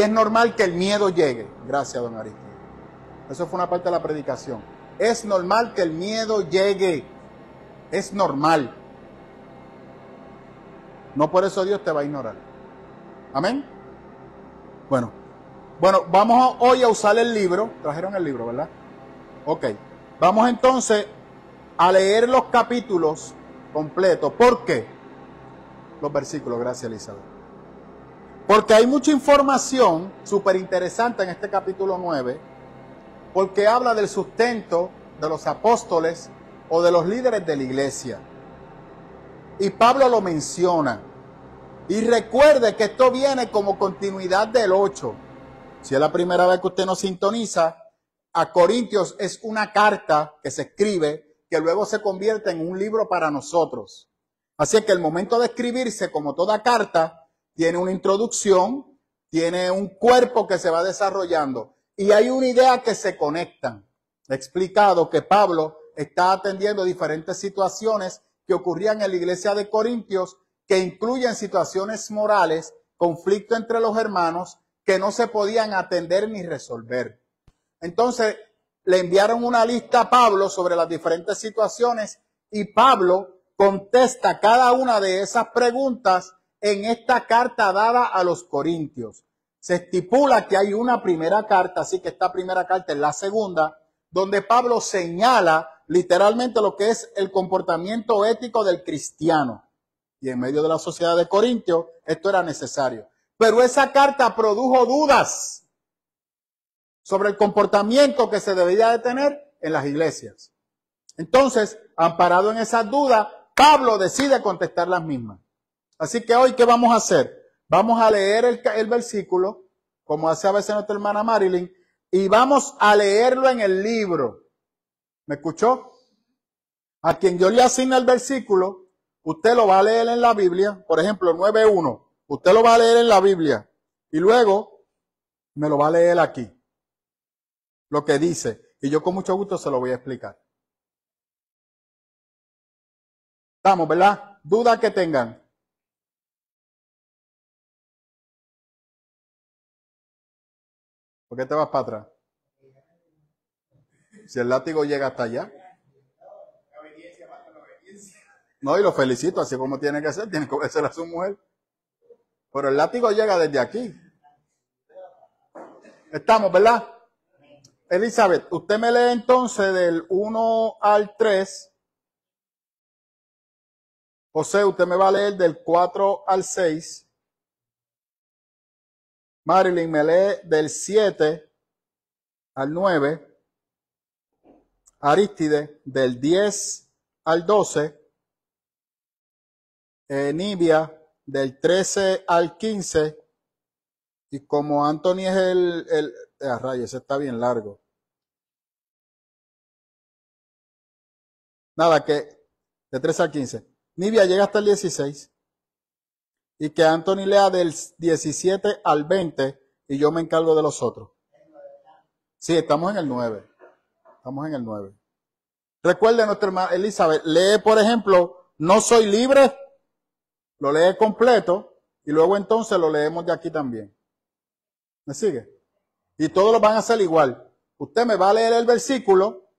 es normal que el miedo llegue. Gracias, don Aristides. Eso fue una parte de la predicación. Es normal que el miedo llegue. Es normal. No por eso Dios te va a ignorar. Amén. Bueno, vamos hoy a usar el libro. Trajeron el libro, ¿verdad? Ok. Vamos entonces a leer los capítulos completos. ¿Por qué? Los versículos, gracias Elizabeth. Porque hay mucha información súper interesante en este capítulo 9, porque habla del sustento de los apóstoles o de los líderes de la iglesia. Y Pablo lo menciona. Y recuerde que esto viene como continuidad del 8. Si es la primera vez que usted nos sintoniza, a Corintios es una carta que se escribe que luego se convierte en un libro para nosotros. Así que el momento de escribirse, como toda carta, tiene una introducción, tiene un cuerpo que se va desarrollando y hay una idea que se conectan. He explicado que Pablo está atendiendo diferentes situaciones que ocurrían en la iglesia de Corintios, que incluyen situaciones morales, conflicto entre los hermanos que no se podían atender ni resolver. Entonces le enviaron una lista a Pablo sobre las diferentes situaciones y Pablo contesta cada una de esas preguntas en esta carta dada a los corintios. Se estipula que hay una primera carta, así que esta primera carta es la segunda, donde Pablo señala literalmente lo que es el comportamiento ético del cristiano. Y en medio de la sociedad de Corintios esto era necesario. Pero esa carta produjo dudas sobre el comportamiento que se debería de tener en las iglesias. Entonces, amparado en esas dudas, Pablo decide contestar las mismas. Así que hoy, ¿qué vamos a hacer? Vamos a leer el versículo, como hace a veces nuestra hermana Marilyn, y vamos a leerlo en el libro. ¿Me escuchó? A quien yo le asigna el versículo, usted lo va a leer en la Biblia, por ejemplo, 9.1. Usted lo va a leer en la Biblia y luego me lo va a leer aquí, lo que dice. Y yo con mucho gusto se lo voy a explicar. Estamos, ¿verdad? Dudas que tengan. ¿Por qué te vas para atrás? Si el látigo llega hasta allá. No, y lo felicito, así como tiene que ser, tiene que obedecer a su mujer. Pero el látigo llega desde aquí. Estamos, ¿verdad? Elizabeth, usted me lee entonces del 1 al 3. José, usted me va a leer del 4 al 6. Marilyn me lee del 7 al 9. Aristide del 10 al 12. Nibia del 13 al 15. Y como Anthony es rayos, ese está bien largo. Nada, que de 13 al 15. Nibia llega hasta el 16. Y que Anthony lea del 17 al 20 y yo me encargo de los otros. Sí, estamos en el 9. Estamos en el 9. Recuerde, nuestra hermana Elizabeth, lee, por ejemplo, No soy libre, lo lee completo y luego entonces lo leemos de aquí también. ¿Me sigue? Y todos lo van a hacer igual. Usted me va a leer el versículo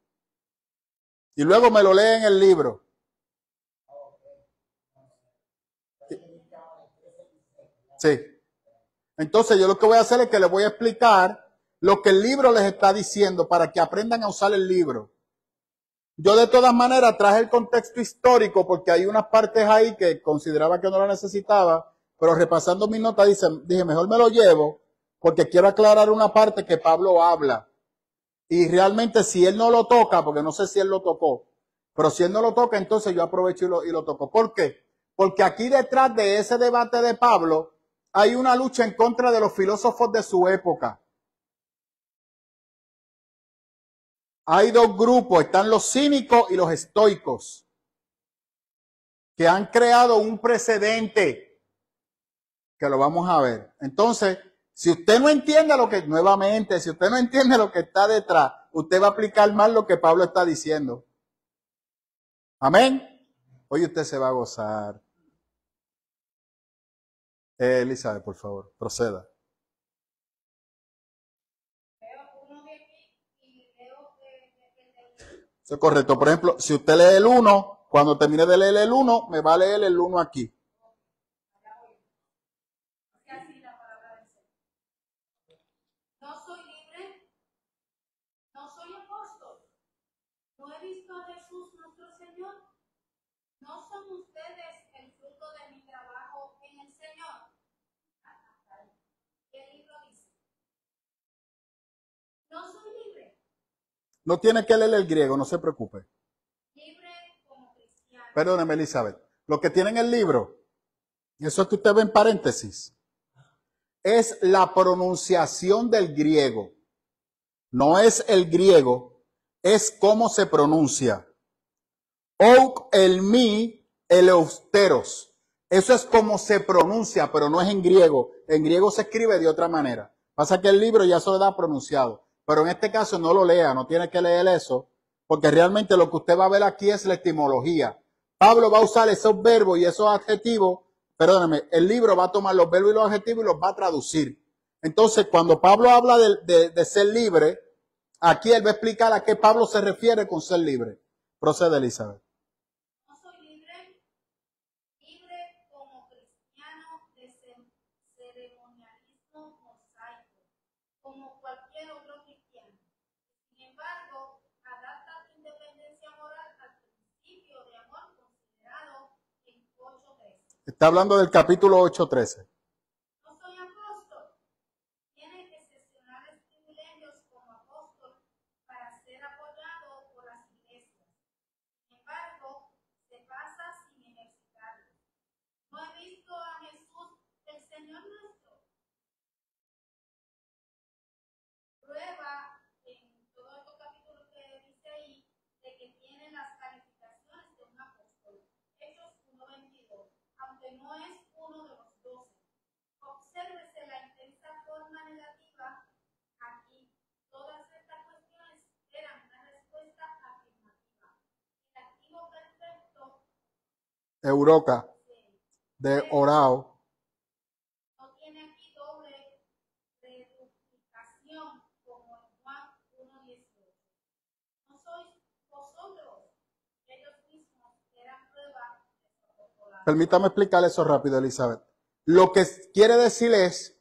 y luego me lo lee en el libro. Sí. Entonces yo lo que voy a hacer es que les voy a explicar lo que el libro les está diciendo para que aprendan a usar el libro. Yo de todas maneras traje el contexto histórico porque hay unas partes ahí que consideraba que no la necesitaba, pero repasando mis notas dije, mejor me lo llevo porque quiero aclarar una parte que Pablo habla. Y realmente si él no lo toca, porque no sé si él lo tocó, pero si él no lo toca, entonces yo aprovecho y lo toco. ¿Por qué? Porque aquí detrás de ese debate de Pablo hay una lucha en contra de los filósofos de su época. Hay dos grupos, están los cínicos y los estoicos, que han creado un precedente, que lo vamos a ver. Entonces, si usted no entiende nuevamente, si usted no entiende lo que está detrás, usted va a aplicar mal lo que Pablo está diciendo. Amén. Hoy usted se va a gozar. Elizabeth, por favor, proceda. Eso es correcto. Por ejemplo, si usted lee el 1, cuando termine de leer el 1, me va a leer el 1 aquí. No soy libre, no soy apóstol, no he visto a Jesús nuestro Señor. ¿No son ustedes el fruto de mi trabajo en el Señor? ¿Qué libro dice? No soy libre. No tiene que leer el griego, no se preocupe. Libre como cristiano. Perdóneme, Elizabeth. Lo que tiene en el libro, eso que usted ve en paréntesis, es la pronunciación del griego. No es el griego, es cómo se pronuncia. Ouk, el mi, el eusteros. Eso es como se pronuncia, pero no es en griego. En griego se escribe de otra manera. Pasa que el libro ya se lo da pronunciado. Pero en este caso no lo lea, no tiene que leer eso, porque realmente lo que usted va a ver aquí es la etimología. Pablo va a usar esos verbos y esos adjetivos, perdóname, el libro va a tomar los verbos y los adjetivos y los va a traducir. Entonces, cuando Pablo habla de ser libre, aquí él va a explicar a qué Pablo se refiere con ser libre. Procede, Elizabeth. No soy libre, libre como cristiano de ceremonialismo mosaico, como cualquier otro cristiano. Sin embargo, adapta tu independencia moral al principio de amor considerado en 8:13. Está hablando del capítulo 8:13. No soy apóstol. Tiene excepcionales privilegios como apóstol para ser apoyado por las iglesias. Sin embargo, se pasa sin ejercitarlo. No he visto a Jesús, el Señor nuestro. Prueba en todos estos capítulos que dice ahí de que tiene las calificaciones de un apóstol. Hechos 1:22, aunque no es uno de los 12. Obsérvese la intensa forma negativa aquí. Todas estas cuestiones eran una respuesta afirmativa. El activo perfecto Euroca, de orao. no tiene aquí doble reduplicación como en Juan 1:18. No sois vosotros, ellos mismos eran prueba de su apostolado. Permítame explicarle eso rápido, Elizabeth. Lo que quiere decir es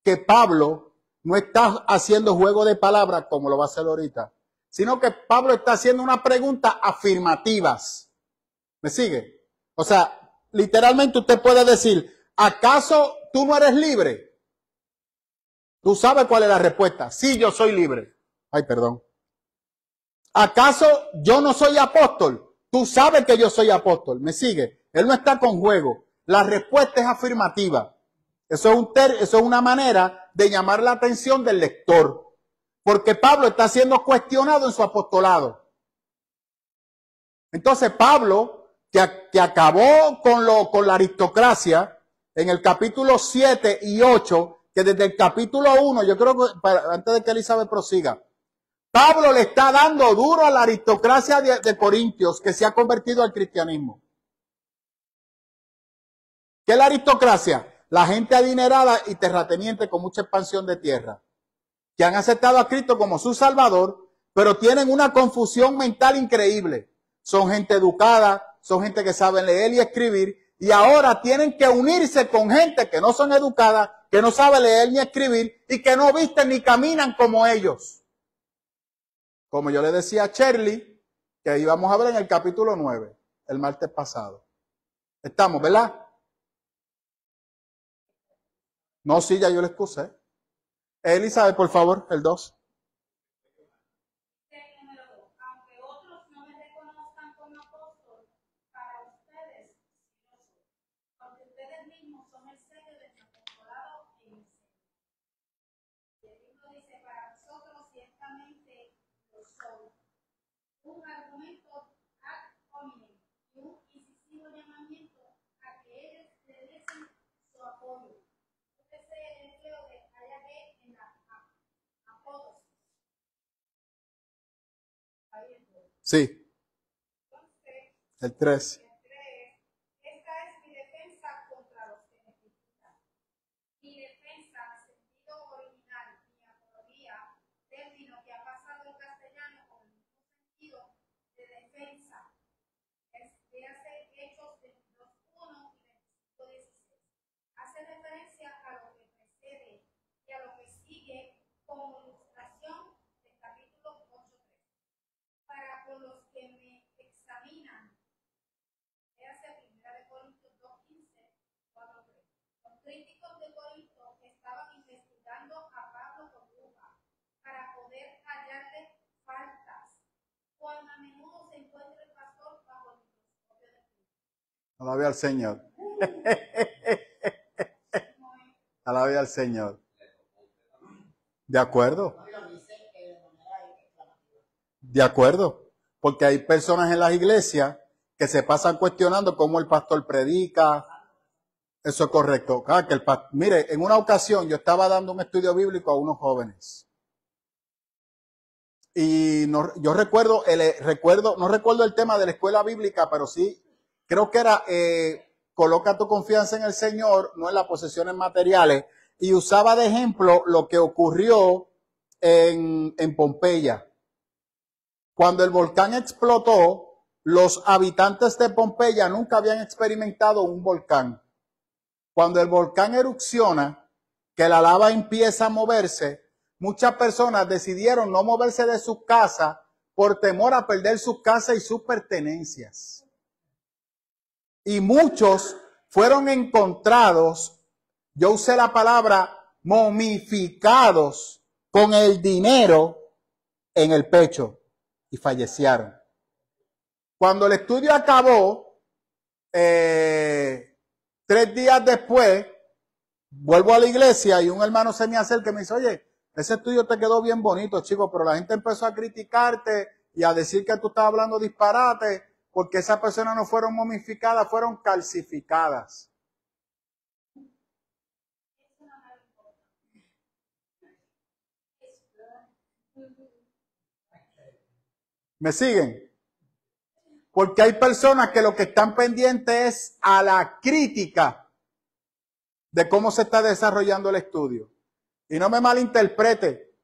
que Pablo no está haciendo juego de palabras como lo va a hacer ahorita, sino que Pablo está haciendo una pregunta afirmativas. ¿Me sigue? O sea, literalmente usted puede decir, ¿acaso tú no eres libre? Tú sabes cuál es la respuesta. Sí, yo soy libre. Ay, perdón. ¿Acaso yo no soy apóstol? Tú sabes que yo soy apóstol. ¿Me sigue? Él no está con juego. La respuesta es afirmativa. Eso es una manera de llamar la atención del lector. Porque Pablo está siendo cuestionado en su apostolado. Entonces Pablo, que acabó con la aristocracia, en el capítulo 7 y 8, que desde el capítulo 1, yo creo que antes de que Elizabeth prosiga, Pablo le está dando duro a la aristocracia de Corintios que se ha convertido al cristianismo. ¿Qué es la aristocracia? La gente adinerada y terrateniente con mucha expansión de tierra, que han aceptado a Cristo como su Salvador, pero tienen una confusión mental increíble. Son gente educada, son gente que sabe leer y escribir, y ahora tienen que unirse con gente que no son educadas, que no sabe leer ni escribir, y que no visten ni caminan como ellos. Como yo le decía a Shirley, que íbamos a ver en el capítulo 9, el martes pasado. Estamos, ¿verdad? No, sí, ya yo le excusé. Elizabeth, por favor, el 2. Número 2. Aunque otros no me reconozcan como apóstol, para ustedes sí lo soy. Porque ustedes mismos son el sello de mi apostolado en el Señor. Y el libro dice, para nosotros ciertamente lo son. Un argumento ad hominem y un incisivo llamamiento a que ellos le diesen su apoyo. Este es el empleo de IAG en la apódosis. Sí, Entonces, el 3. esta es mi defensa contra los que me critican. Mi defensa, sentido original, mi apología, término que ha pasado el castellano con el mismo sentido, como ilustración del capítulo 8:3. Para con los que me examinan, véase 1 Corintios 2:15, 4:3. Los críticos de Corinto estaban investigando a Pablo con lupa para poder hallarle faltas, cuán a menudo se encuentra el pastor bajo el microscopio de Cristo. Alabe al Señor. Alabe al Señor. ¿De acuerdo? De acuerdo. Porque hay personas en las iglesias que se pasan cuestionando cómo el pastor predica. Eso es correcto. Ah, que mire, en una ocasión yo estaba dando un estudio bíblico a unos jóvenes. Y no, yo recuerdo, no recuerdo el tema de la escuela bíblica, pero sí, creo que era, coloca tu confianza en el Señor, no en las posesiones materiales. Y usaba de ejemplo lo que ocurrió en Pompeya. Cuando el volcán explotó, los habitantes de Pompeya nunca habían experimentado un volcán. Cuando el volcán erupciona, que la lava empieza a moverse, muchas personas decidieron no moverse de sus casas por temor a perder sus casas y sus pertenencias. Y muchos fueron encontrados, yo usé la palabra momificados, con el dinero en el pecho y fallecieron. Cuando el estudio acabó, 3 días después, vuelvo a la iglesia y un hermano se me acerca y me dice, oye, ese estudio te quedó bien bonito, chico, pero la gente empezó a criticarte y a decir que tú estabas hablando disparate porque esas personas no fueron momificadas, fueron calcificadas. ¿Me siguen? Porque hay personas que lo que están pendientes es a la crítica de cómo se está desarrollando el estudio. Y no me malinterprete,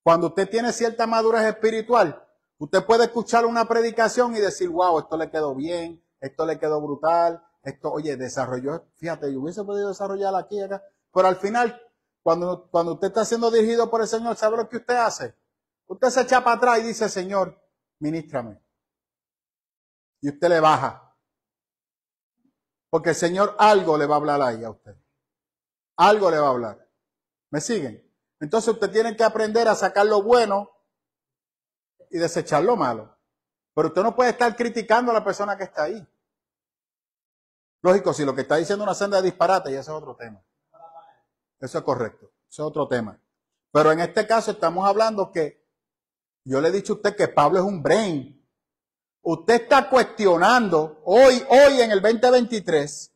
cuando usted tiene cierta madurez espiritual, usted puede escuchar una predicación y decir, wow, esto le quedó bien, esto le quedó brutal, esto, oye, desarrolló, fíjate, yo hubiese podido desarrollar aquí y acá. Pero al final, cuando usted está siendo dirigido por el Señor, ¿sabe lo que usted hace? Usted se echa para atrás y dice, Señor, ministrame. Y usted le baja. Porque el Señor algo le va a hablar ahí a usted. Algo le va a hablar. ¿Me siguen? Entonces usted tiene que aprender a sacar lo bueno y desechar lo malo. Pero usted no puede estar criticando a la persona que está ahí. Lógico, si lo que está diciendo es una senda de disparate, y ese es otro tema. Eso es correcto. Eso es otro tema. Pero en este caso estamos hablando que yo le he dicho a usted que Pablo es un brain. Usted está cuestionando hoy en el 2023.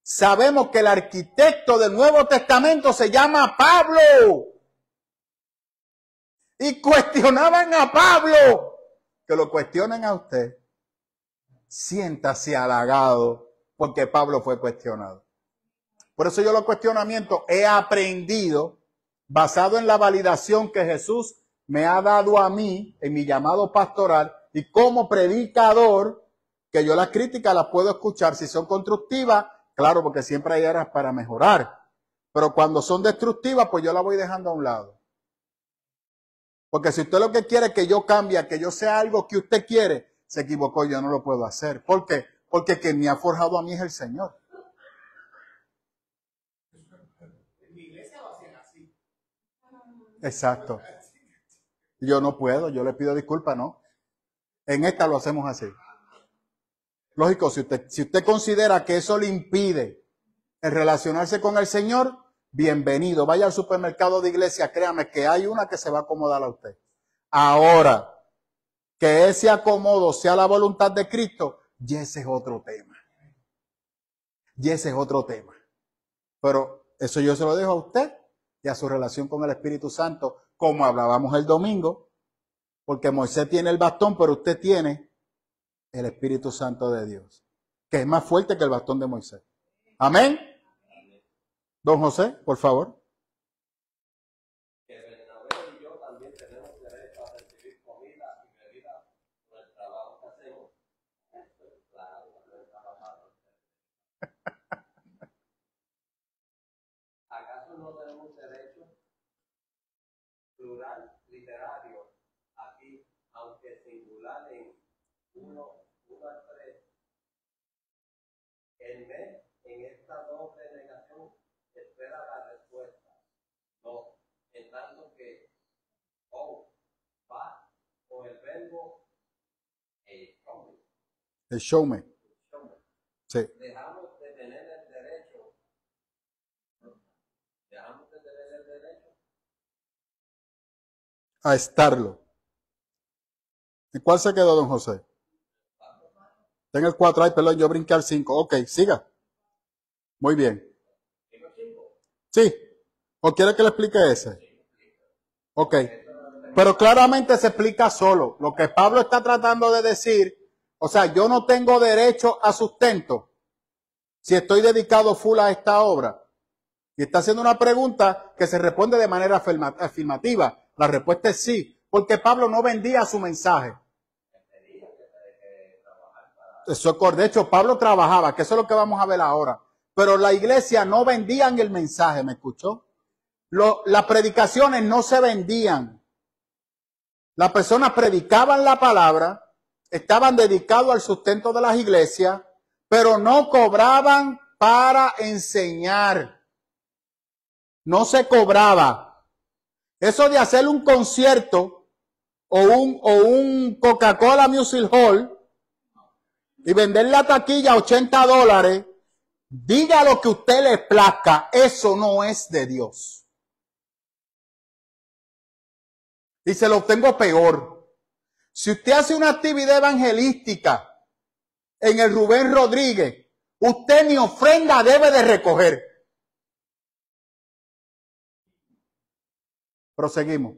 Sabemos que el arquitecto del Nuevo Testamento se llama Pablo. Y cuestionaban a Pablo. Que lo cuestionen a usted. Siéntase halagado porque Pablo fue cuestionado. Por eso yo los cuestionamientos he aprendido basado en la validación que Jesús me ha dado a mí en mi llamado pastoral y como predicador, que yo las críticas las puedo escuchar. Si son constructivas, claro, porque siempre hay áreas para mejorar. Pero cuando son destructivas, pues yo las voy dejando a un lado. Porque si usted lo que quiere es que yo cambie, que yo sea algo que usted quiere, se equivocó, yo no lo puedo hacer. ¿Por qué? Porque quien me ha forjado a mí es el Señor. En mi iglesia lo hacían así. Exacto. Yo no puedo, yo le pido disculpas, ¿no? En esta lo hacemos así. Lógico, si usted considera que eso le impide el relacionarse con el Señor, bienvenido. Vaya al supermercado de iglesia, créame que hay una que se va a acomodar a usted. Ahora, que ese acomodo sea la voluntad de Cristo, y ese es otro tema. Y ese es otro tema. Pero eso yo se lo dejo a usted y a su relación con el Espíritu Santo, como hablábamos el domingo, porque Moisés tiene el bastón, pero usted tiene el Espíritu Santo de Dios, que es más fuerte que el bastón de Moisés. Amén. Don José, por favor. ¿Acaso no tenemos derecho en esta doble negación espera la respuesta. No, en tanto que va con el verbo El show me. Sí. dejamos de tener el derecho A estarlo. ¿En cuál se quedó, don José? Está en el 4. Ay, perdón, yo brinqué al 5. Ok, siga. Muy bien. Sí. ¿O quiere que le explique ese? Ok. Pero claramente se explica solo. Lo que Pablo está tratando de decir, o sea, yo no tengo derecho a sustento si estoy dedicado full a esta obra. Y está haciendo una pregunta que se responde de manera afirmativa. La respuesta es sí, porque Pablo no vendía su mensaje. Eso, de hecho, Pablo trabajaba, que eso es lo que vamos a ver ahora. Pero la iglesia no vendían el mensaje, ¿me escuchó? Las predicaciones no se vendían. Las personas predicaban la palabra, estaban dedicados al sustento de las iglesias, pero no cobraban para enseñar. No se cobraba. Eso de hacer un concierto o un Coca-Cola Music Hall y vender la taquilla a $80, diga lo que a usted le plazca, eso no es de Dios. Y se lo tengo peor. Si usted hace una actividad evangelística en el Rubén Rodríguez, usted ni ofrenda debe de recoger. Proseguimos.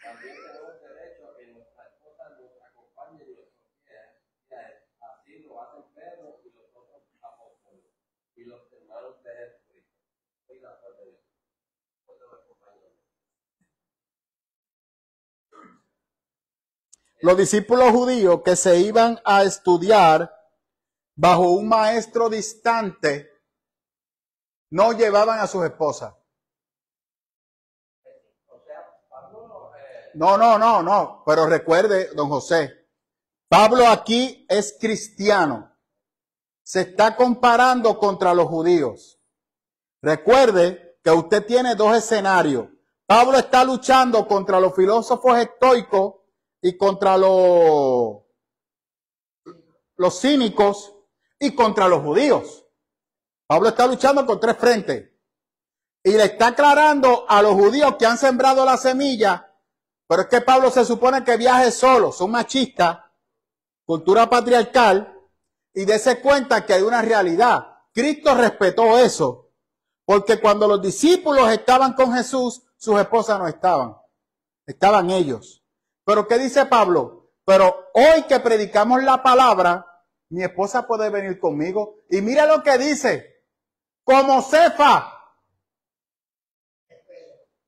También tenemos derecho a que nuestra esposa nos acompañe en nuestros viajes. Así lo hacen Pedro y los otros apóstoles y los hermanos de Jesucristo. Soy la fuente de Dios. Los discípulos judíos que se iban a estudiar bajo un maestro distante no llevaban a sus esposas. No. Pero recuerde, don José, Pablo aquí es cristiano. Se está comparando contra los judíos. Recuerde que usted tiene dos escenarios. Pablo está luchando contra los filósofos estoicos y contra los cínicos y contra los judíos. Pablo está luchando con tres frentes. Y le está aclarando a los judíos que han sembrado la semilla. Pero es que Pablo se supone que viaje solo, son machistas, cultura patriarcal, y dése cuenta que hay una realidad. Cristo respetó eso, porque cuando los discípulos estaban con Jesús, sus esposas no estaban, estaban ellos. Pero ¿qué dice Pablo? Pero hoy que predicamos la palabra, mi esposa puede venir conmigo. Y mira lo que dice, como Cefa.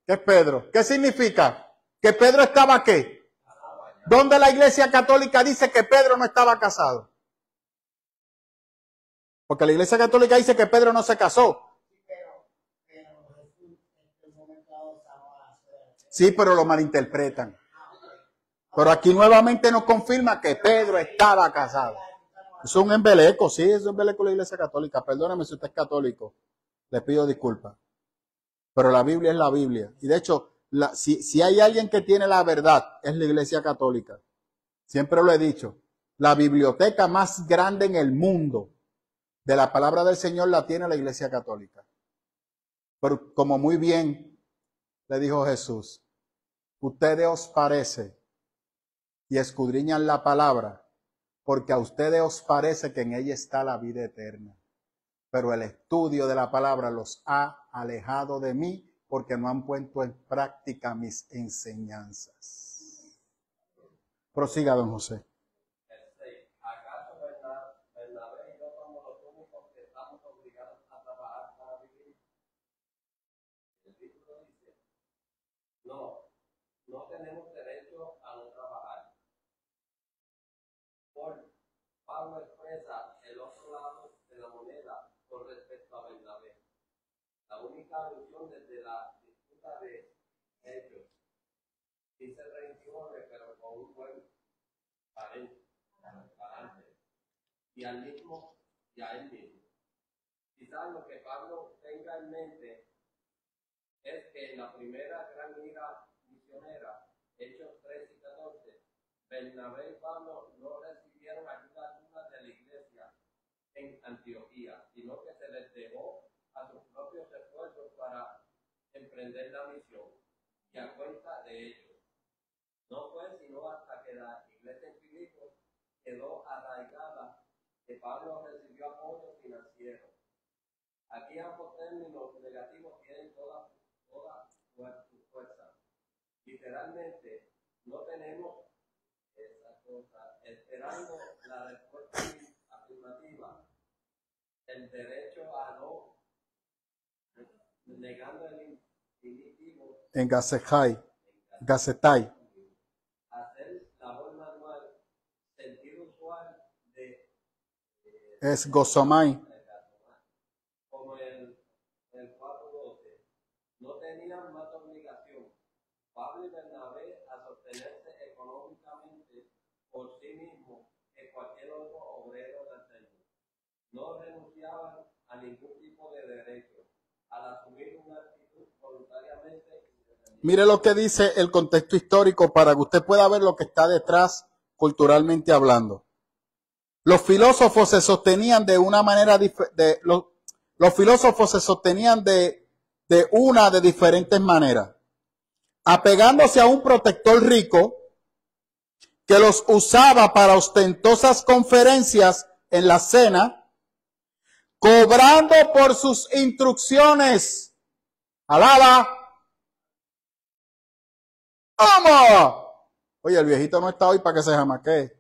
¿Qué es Pedro? ¿Qué significa? ¿Que Pedro estaba qué? ¿Dónde la Iglesia Católica dice que Pedro no estaba casado? Porque la Iglesia Católica dice que Pedro no se casó. Sí, pero lo malinterpretan. Pero aquí nuevamente nos confirma que Pedro estaba casado. Es un embeleco, sí, es un embeleco de la Iglesia Católica. Perdóneme si usted es católico. Le pido disculpas. Pero la Biblia es la Biblia. Y de hecho, si hay alguien que tiene la verdad, es la Iglesia Católica. Siempre lo he dicho. La biblioteca más grande en el mundo de la palabra del Señor la tiene la Iglesia Católica. Pero como muy bien le dijo Jesús, ustedes os parece y escudriñan la palabra, porque a ustedes os parece que en ella está la vida eterna. Pero el estudio de la palabra los ha alejado de mí porque no han puesto en práctica mis enseñanzas. Prosiga, don José. ¿Acaso Bernabé y yo somos los únicos que estamos obligados a trabajar para vivir? El título dice, no tenemos derecho a no trabajar. Pablo expresa el otro lado de la moneda con respecto a Bernabé. La única alusión desde la disputa de Hechos. Dice 29, pero con un buen parante. y a él mismo. Quizás lo que Pablo tenga en mente es que en la primera gran ira misionera, Hechos 3 y 14, Bernabé y Pablo no recibieron ayuda alguna de la iglesia en Antioquía, sino que se les dejó a sus propios esfuerzos para emprender la misión, y a cuenta de ellos. No fue sino hasta que la iglesia en Filipos quedó arraigada que Pablo recibió apoyo financiero. Aquí ambos términos negativos tienen toda su fuerza. Literalmente, no tenemos esa cosa esperando la respuesta afirmativa, el derecho a no, negando el infinitivo. En Gacetai. Hacer labor manual, sentido usual de Es gozomai. como el 4:12, no tenían más obligación, Pablo y Bernabé, a sostenerse económicamente por sí mismos que cualquier otro obrero del Señor. No renunciaban a ningún tipo de derecho al asumir una actitud voluntariamente. Mire lo que dice el contexto histórico para que usted pueda ver lo que está detrás culturalmente hablando. Los filósofos se sostenían de una manera diferente. Los filósofos se sostenían de diferentes maneras. Apegándose a un protector rico que los usaba para ostentosas conferencias en la cena, cobrando por sus instrucciones. ¡Alaba! ¡Vamos! Oye, el viejito no está hoy para que se jamaquee.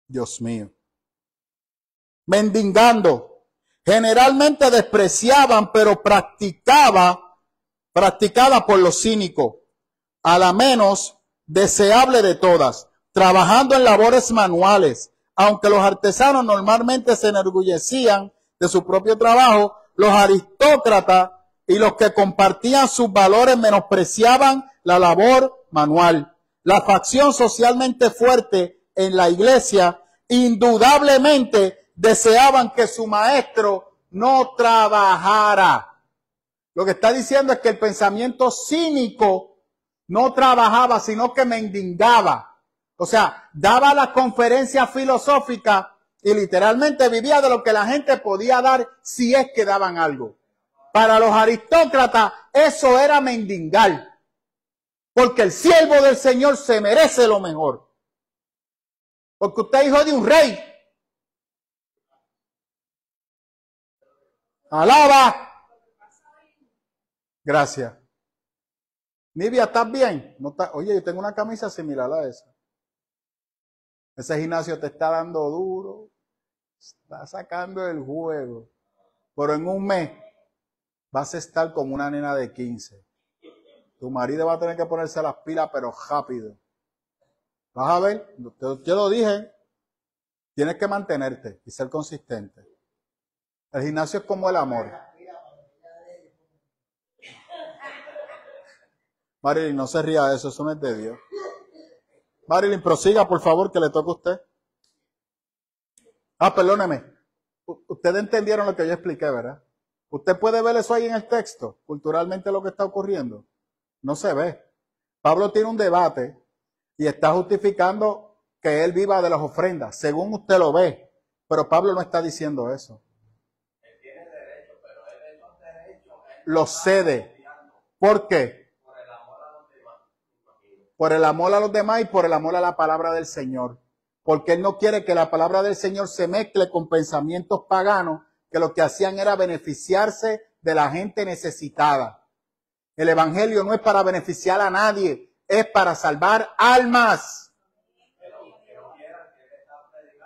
Dios mío. Mendigando. Generalmente despreciaban, pero practicada por los cínicos, a la menos deseable de todas, trabajando en labores manuales. Aunque los artesanos normalmente se enorgullecían de su propio trabajo, los aristócratas y los que compartían sus valores menospreciaban la labor manual. La facción socialmente fuerte en la iglesia indudablemente deseaban que su maestro no trabajara. Lo que está diciendo es que el pensamiento cínico no trabajaba, sino que mendigaba. O sea, daba la conferencia filosófica y literalmente vivía de lo que la gente podía dar si es que daban algo. Para los aristócratas eso era mendigar, porque el siervo del Señor se merece lo mejor. Porque usted es hijo de un rey. Alaba. Gracias. Nivia, ¿estás bien? No está... Oye, yo tengo una camisa similar a esa. Ese gimnasio te está dando duro. Está sacando el juego. Pero en un mes vas a estar como una nena de 15. Tu marido va a tener que ponerse las pilas, pero rápido. Vas a ver, te lo dije. Tienes que mantenerte y ser consistente. El gimnasio es como el amor. Marilyn, no se ría de eso, eso no es de Dios. Marilyn, prosiga, por favor, que le toca a usted. Perdóneme. Ustedes entendieron lo que yo expliqué, ¿verdad? Usted puede ver eso ahí en el texto, culturalmente lo que está ocurriendo. No se ve. Pablo tiene un debate y está justificando que él viva de las ofrendas, según usted lo ve. Pero Pablo no está diciendo eso. Él tiene derecho, pero él esos derechos Lo cede. ¿Por qué? por el amor a los demás. Por el amor a los demás y por el amor a la palabra del Señor. Porque él no quiere que la palabra del Señor se mezcle con pensamientos paganos que lo que hacían era beneficiarse de la gente necesitada. El evangelio no es para beneficiar a nadie, es para salvar almas.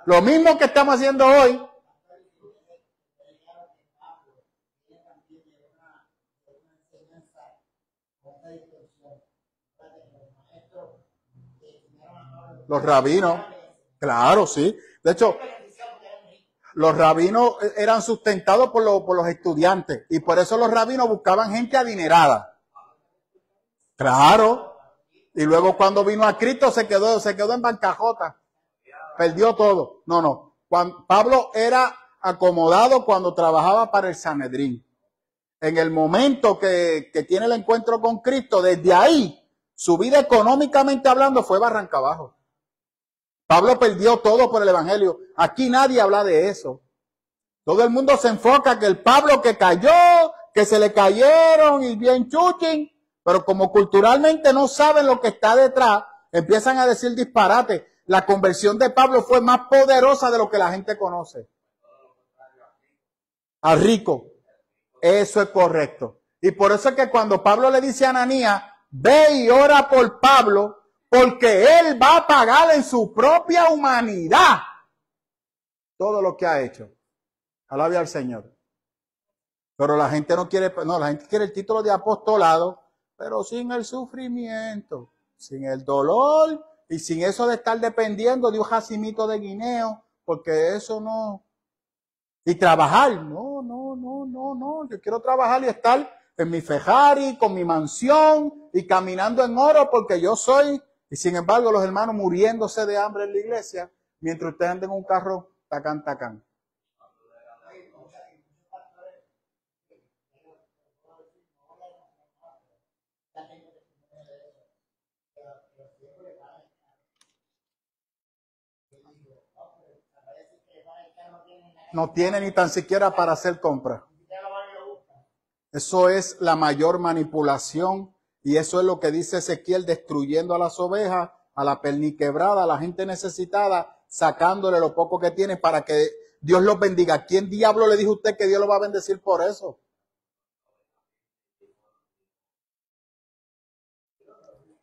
Lo mismo que estamos haciendo hoy. Los rabinos, claro, sí. De hecho, los rabinos eran sustentados por los estudiantes y por eso los rabinos buscaban gente adinerada. Claro. Y luego cuando vino a Cristo se quedó en bancajota. Perdió todo. No. Pablo era acomodado cuando trabajaba para el Sanedrín. En el momento que tiene el encuentro con Cristo, desde ahí, su vida económicamente hablando fue barranca abajo. Pablo perdió todo por el Evangelio. Aquí nadie habla de eso. Todo el mundo se enfoca que el Pablo que cayó, que se le cayeron y bien chuchín, pero como culturalmente no saben lo que está detrás, empiezan a decir disparate. La conversión de Pablo fue más poderosa de lo que la gente conoce. Al rico. Eso es correcto. Y por eso es que cuando Pablo le dice a Ananías, ve y ora por Pablo, porque él va a pagar en su propia humanidad todo lo que ha hecho. Alabe al Señor. Pero la gente no quiere, la gente quiere el título de apostolado, pero sin el sufrimiento, sin el dolor y sin eso de estar dependiendo de un jacimito de guineo, porque eso no. Y trabajar, no. Yo quiero trabajar y estar en mi Ferrari, con mi mansión y caminando en oro porque yo soy. Y sin embargo, los hermanos muriéndose de hambre en la iglesia, mientras ustedes anden en un carro tacán. No tiene ni tan siquiera para hacer compras. Eso es la mayor manipulación y eso es lo que dice Ezequiel, destruyendo a las ovejas, a la perniquebrada, a la gente necesitada, sacándole lo poco que tiene para que Dios los bendiga. ¿Quién diablo le dijo a usted que Dios lo va a bendecir por eso?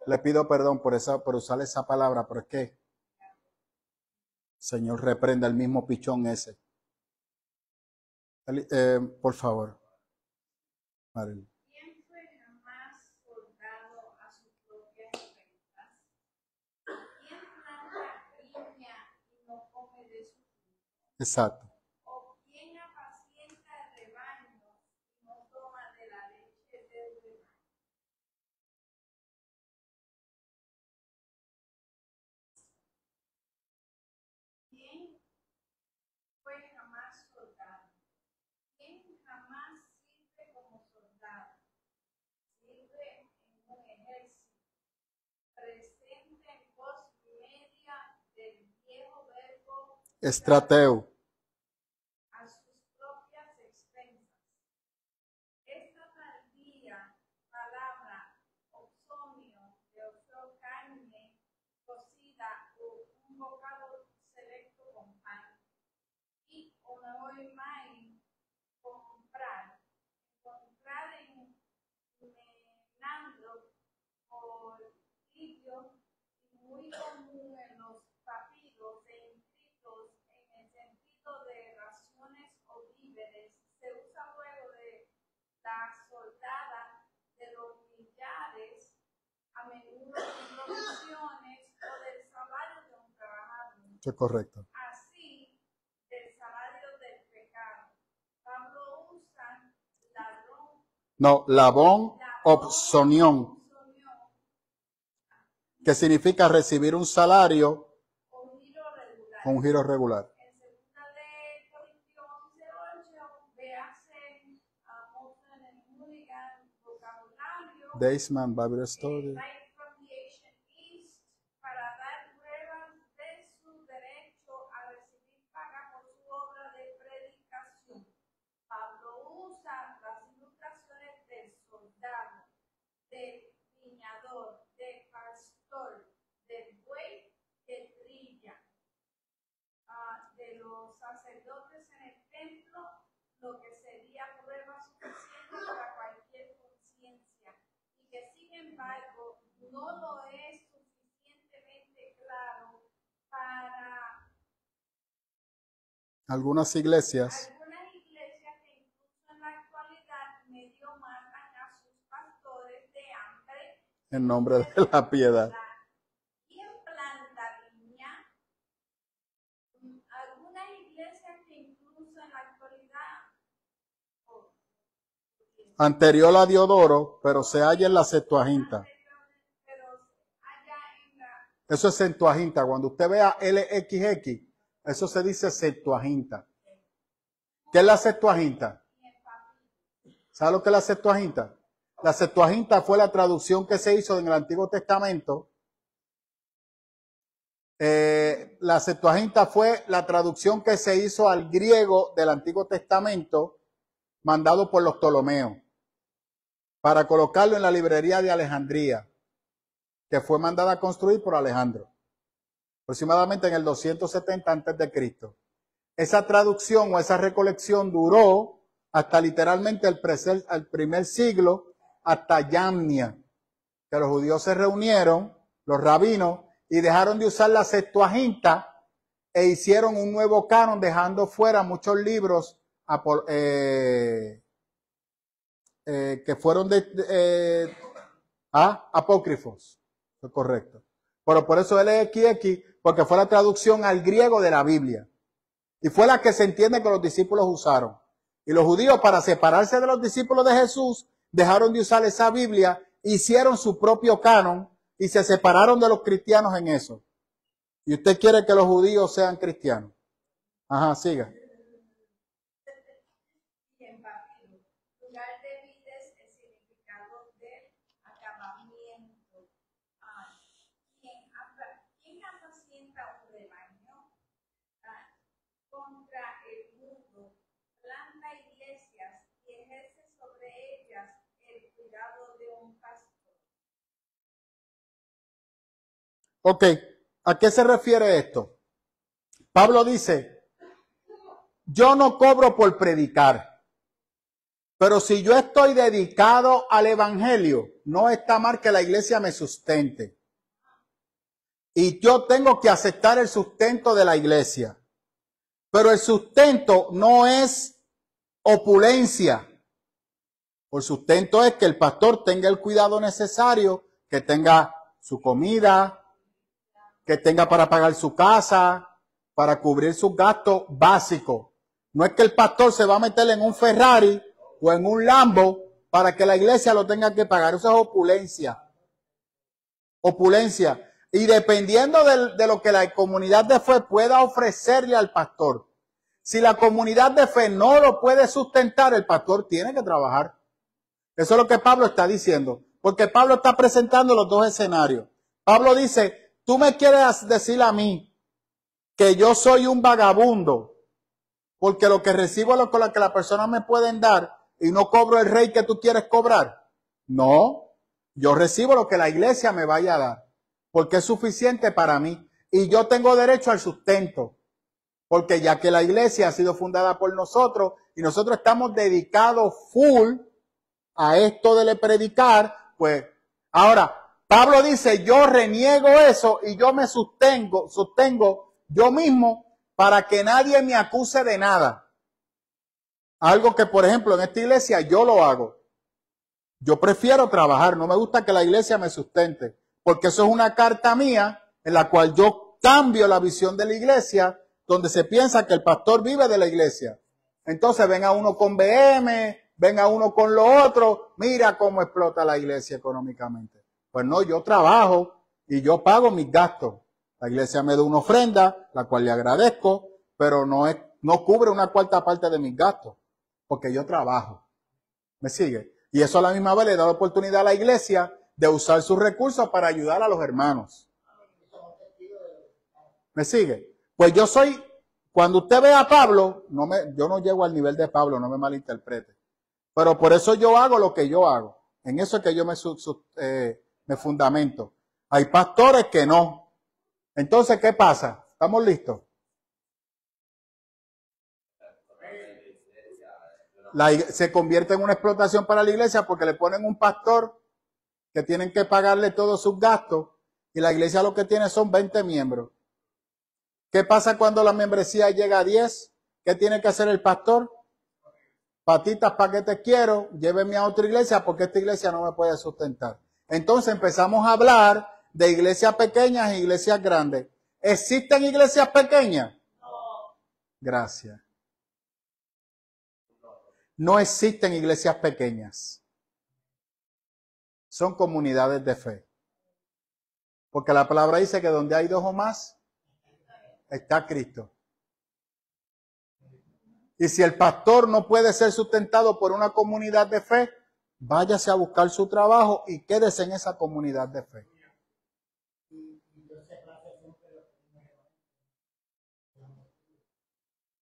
Le pido perdón por usar esa palabra, pero es que Señor reprenda el mismo pichón ese. Por favor. Maril. ¿Quién fue jamás soldado a sus propias rentas? ¿Quién planta viña y no come de su fruto? Exacto. ¿O quién apacienta el rebaño y no toma de la leche del rebaño? ¿Quién fue jamás soldado? ¿Quién jamás sirve como soldado? Sirve en un ejército, presente en voz media del viejo verbo Estrateo. a sus propias expensas. Esta tardía palabra oxonio de carne cocida o un bocado selecto con pan y onoimai comprar envenenando por lidio y muy común en los papiros e inscritos en el sentido de raciones o víveres, se usa luego de la soldada de los millares, a menudo en provisiones o del salario de un trabajador. Eso es correcto. Así, del salario del pecado. Pablo usa ladrón. No, labón opsonión, que significa recibir un salario con un giro regular. En segunda de Corintios 11:8, véase a Morton and Mulligan, vocabulario. Deisman, Bible Story. Right from the ancient East, para dar pruebas de su derecho a recibir paga por su obra de predicación. Pablo usa las ilustraciones del soldado, del viñador, del pastor, del buey que trilla, de los sacerdotes en el templo, lo que sería prueba suficiente para cualquier conciencia, y que sin embargo no lo es suficientemente claro para Algunas iglesias que incluso en la actualidad medio matan a sus pastores de hambre en nombre de la piedad. ¿Quién planta viña? Algunas iglesias que incluso en la actualidad Anterior a Diodoro, pero se halla en la Septuaginta. pero Eso es Septuaginta. Cuando usted vea LXX, eso se dice Septuaginta. ¿Qué es la Septuaginta? ¿Sabe lo que es la Septuaginta? La Septuaginta fue la traducción que se hizo en el Antiguo Testamento. La Septuaginta fue la traducción que se hizo al griego del Antiguo Testamento, mandado por los Ptolomeos, para colocarlo en la librería de Alejandría, que fue mandada a construir por Alejandro, aproximadamente en el 270 a.C. Esa traducción o esa recolección duró hasta literalmente el primer siglo, hasta Yamnia, que los judíos se reunieron, los rabinos, y dejaron de usar la Septuaginta e hicieron un nuevo canon, dejando fuera muchos libros que fueron apócrifos. Eso es correcto. Pero por eso LXX, porque fue la traducción al griego de la Biblia. Y fue la que se entiende que los discípulos usaron. Y los judíos, para separarse de los discípulos de Jesús, dejaron de usar esa Biblia, hicieron su propio canon y se separaron de los cristianos en eso. Y usted quiere que los judíos sean cristianos. Ajá, siga. Y en Babilón, lugar de vides, el significado del acabamiento. ¿Quién apacienta un rebaño? Contra el mundo, planta iglesias y ejerce sobre ellas el cuidado de un pastor. Ok, ¿a qué se refiere esto? Pablo dice, yo no cobro por predicar, pero si yo estoy dedicado al evangelio, no está mal que la iglesia me sustente. Y yo tengo que aceptar el sustento de la iglesia. Pero el sustento no es opulencia. El sustento es que el pastor tenga el cuidado necesario, que tenga su comida, que tenga para pagar su casa, para cubrir sus gastos básicos. No es que el pastor se va a meter en un Ferrari o en un Lambo para que la iglesia lo tenga que pagar. Eso es opulencia. Opulencia. Y dependiendo de lo que la comunidad de fe pueda ofrecerle al pastor. Si la comunidad de fe no lo puede sustentar, el pastor tiene que trabajar. Eso es lo que Pablo está diciendo. Porque Pablo está presentando los dos escenarios. Pablo dice, tú me quieres decir a mí que yo soy un vagabundo, porque lo que recibo es lo que las personas me pueden dar y no cobro el rey que tú quieres cobrar. No, yo recibo lo que la iglesia me vaya a dar, porque es suficiente para mí y yo tengo derecho al sustento, porque ya que la iglesia ha sido fundada por nosotros y nosotros estamos dedicados full a esto de predicar, pues ahora Pablo dice, yo reniego eso y yo me sostengo yo mismo para que nadie me acuse de nada. Algo que, por ejemplo, en esta iglesia yo lo hago. Yo prefiero trabajar, no me gusta que la iglesia me sustente, porque eso es una carta mía en la cual yo cambio la visión de la iglesia, donde se piensa que el pastor vive de la iglesia. Entonces venga uno con BM, venga uno con lo otro, mira cómo explota la iglesia económicamente. Pues no, yo trabajo y yo pago mis gastos. La iglesia me da una ofrenda, la cual le agradezco, pero no cubre una cuarta parte de mis gastos, porque yo trabajo. ¿Me sigue? Y eso a la misma vez le da la oportunidad a la iglesia de usar sus recursos para ayudar a los hermanos. ¿Me sigue? Pues yo soy, cuando usted ve a Pablo, yo no llego al nivel de Pablo, no me malinterprete. Pero por eso yo hago lo que yo hago. En eso es que yo me fundamento. Hay pastores que no. Entonces, ¿qué pasa? ¿Estamos listos? Se convierte en una explotación para la iglesia porque le ponen un pastor que tienen que pagarle todos sus gastos y la iglesia lo que tiene son 20 miembros. ¿Qué pasa cuando la membresía llega a 10? ¿Qué tiene que hacer el pastor? Patitas, ¿para qué te quiero? Llévenme a otra iglesia porque esta iglesia no me puede sustentar. Entonces empezamos a hablar de iglesias pequeñas e iglesias grandes. ¿Existen iglesias pequeñas? No. Gracias. No existen iglesias pequeñas. Son comunidades de fe. Porque la palabra dice que donde hay dos o más, está Cristo. Y si el pastor no puede ser sustentado por una comunidad de fe, váyase a buscar su trabajo y quédese en esa comunidad de fe.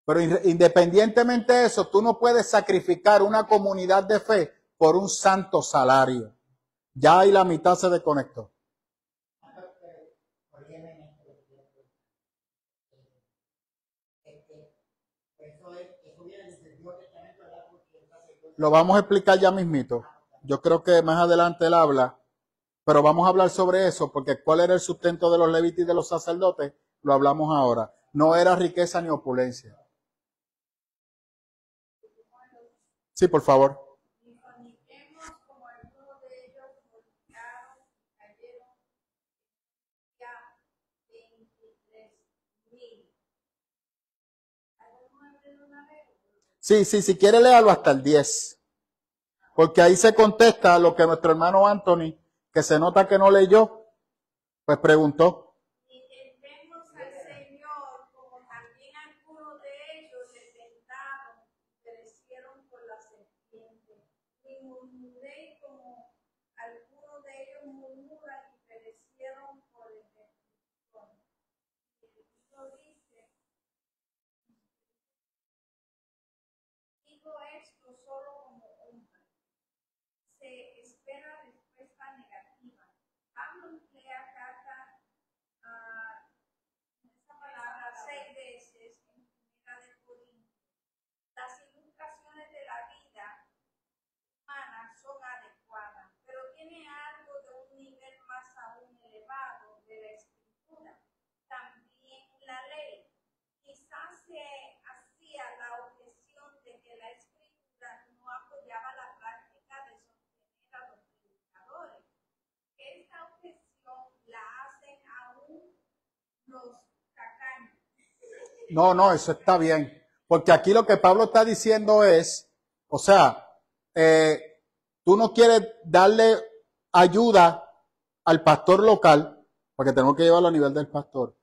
Pero independientemente de eso, tú no puedes sacrificar una comunidad de fe por un santo salario. Ya ahí la mitad se desconectó. Lo vamos a explicar ya mismito. Yo creo que más adelante él habla, pero vamos a hablar sobre eso, porque cuál era el sustento de los levitas y de los sacerdotes, lo hablamos ahora. No era riqueza ni opulencia. Sí, por favor. Sí, si quiere léalo hasta el 10. Porque ahí se contesta lo que nuestro hermano Anthony, que se nota que no leyó, pues preguntó. Y tentemos al Señor, como también algunos de ellos le tentaron, perecieron por la serpiente. Y murmuréis como algunos de ellos murmuran y perecieron por el destructor. Y el Cristo dice, digo esto solo como hombre. Se espera respuesta negativa. Pablo emplea carta esta palabra 6 veces en Primera de Corintios. Las ilustraciones de la vida humana son adecuadas, pero tiene algo de un nivel más aún elevado de la escritura. También la ley. Quizás se hacía la objeción de que la escritura no apoyaba la práctica de sostener a los predicadores. Esta objeción la hacen aún los tacaños. No, eso está bien. Porque aquí lo que Pablo está diciendo es, o sea, tú no quieres darle ayuda al pastor local, porque tenemos que llevarlo a nivel del pastor.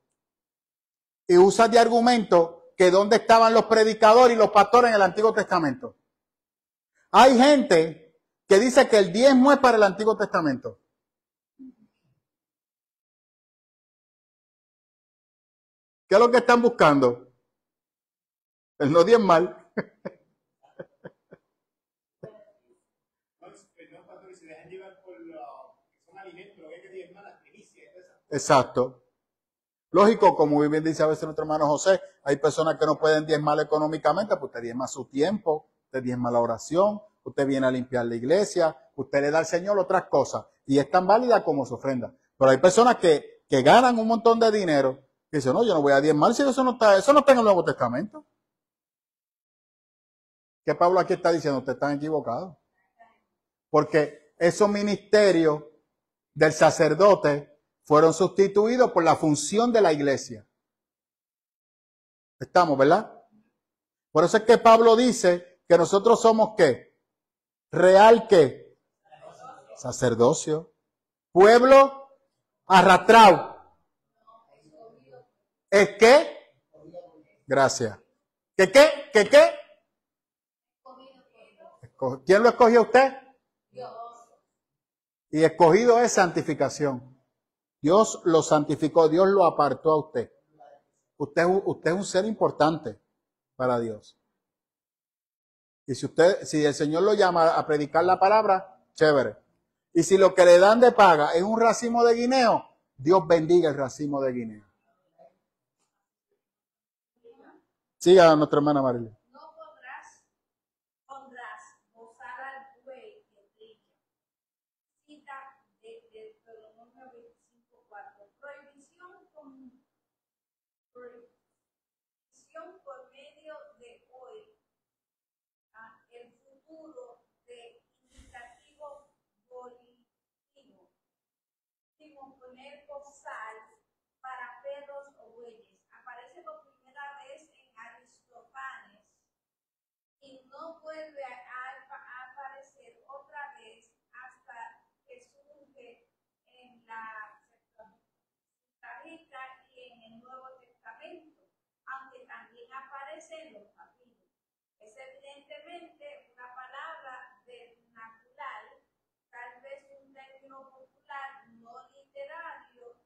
Y usas de argumento que dónde estaban los predicadores y los pastores en el Antiguo Testamento. Hay gente que dice que el diezmo es para el Antiguo Testamento. ¿Qué es lo que están buscando? El no diezmar. Exacto. Lógico, como muy bien dice a veces nuestro hermano José, hay personas que no pueden diezmar económicamente, pues usted diezma su tiempo, usted diezma la oración, usted viene a limpiar la iglesia, usted le da al Señor otras cosas, y es tan válida como su ofrenda. Pero hay personas que ganan un montón de dinero, y dicen, no, yo no voy a diezmar si eso no está en el Nuevo Testamento. ¿Qué Pablo aquí está diciendo? Ustedes están equivocados. Porque esos ministerios del sacerdote fueron sustituidos por la función de la iglesia. Estamos, ¿verdad? Por eso es que Pablo dice que nosotros somos ¿qué? Real ¿qué? Sacerdocio. Pueblo arrastrado. ¿Es qué? Gracias. ¿Qué qué? ¿Qué qué? ¿Quién lo escogió a usted? Y escogido es santificación. Dios lo santificó, Dios lo apartó a usted. Usted es un ser importante para Dios. Y si el Señor lo llama a predicar la palabra, chévere. Y si lo que le dan de paga es un racimo de guineo, Dios bendiga el racimo de guineo. Siga a nuestra hermana Marilyn. No pondrás gozar al buey que brilla. Cita de Deuteronomio 25:4. Prohibición por medio de hoy. El futuro de indicativo volitivo. Sin poner bozal para perros o bueyes. Aparece por primera vez en Aristófanes y no vuelve a aparecer otra vez hasta que surge en la dicen los papiros. Es evidentemente una palabra vernacular, tal vez un término popular no literario,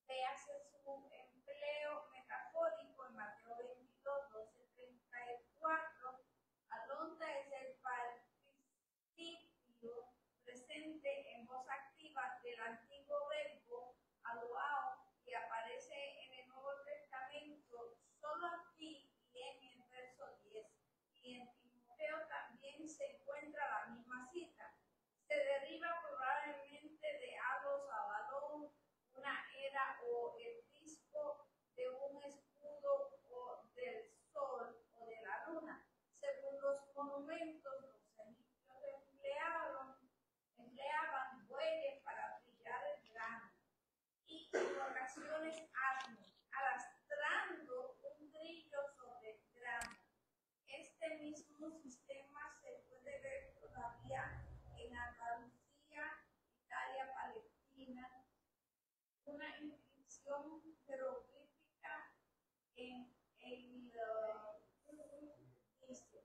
que hace su empleo metafórico en Mateo 22, 12, 34. Alonda es el participio presente en voz activa del antiguo verbo aluao, que aparece en el Nuevo Testamento solo aquí y en el verso 10. Y en Timoteo también se encuentra la misma cita. Se deriva probablemente de alos a balón, una era o el disco de un escudo o del sol o de la luna. Según los monumentos, los egipcios empleaban bueyes para trillar el grano y en ocasiones asnos, arrastrando un trillo sobre el grano. Este mismo sistema se puede ver todavía en Andalucía, Italia, Palestina. Una inscripción jeroglífica en el dice: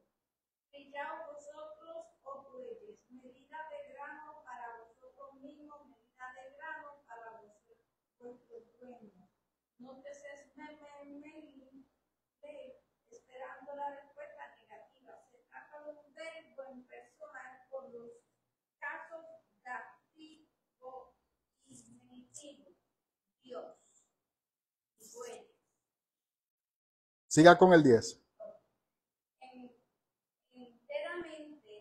trillaos vosotros, oh bueyes, medida de grano para vosotros mismos, medida de grano para vuestros dueños. Nótese esperando la respuesta negativa. Se trata de un verbo en personal por los casos dativo y genitivo. Dios y bueyes. Siga con el 10. Enteramente,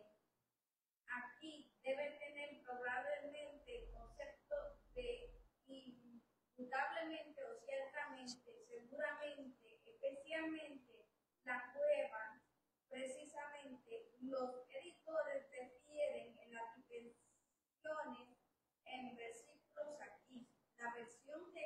aquí debe tener probablemente el concepto de indudablemente o ciertamente, seguramente, especialmente la prueba. Precisamente los editores refieren en las dimensiones en versículos aquí. La versión de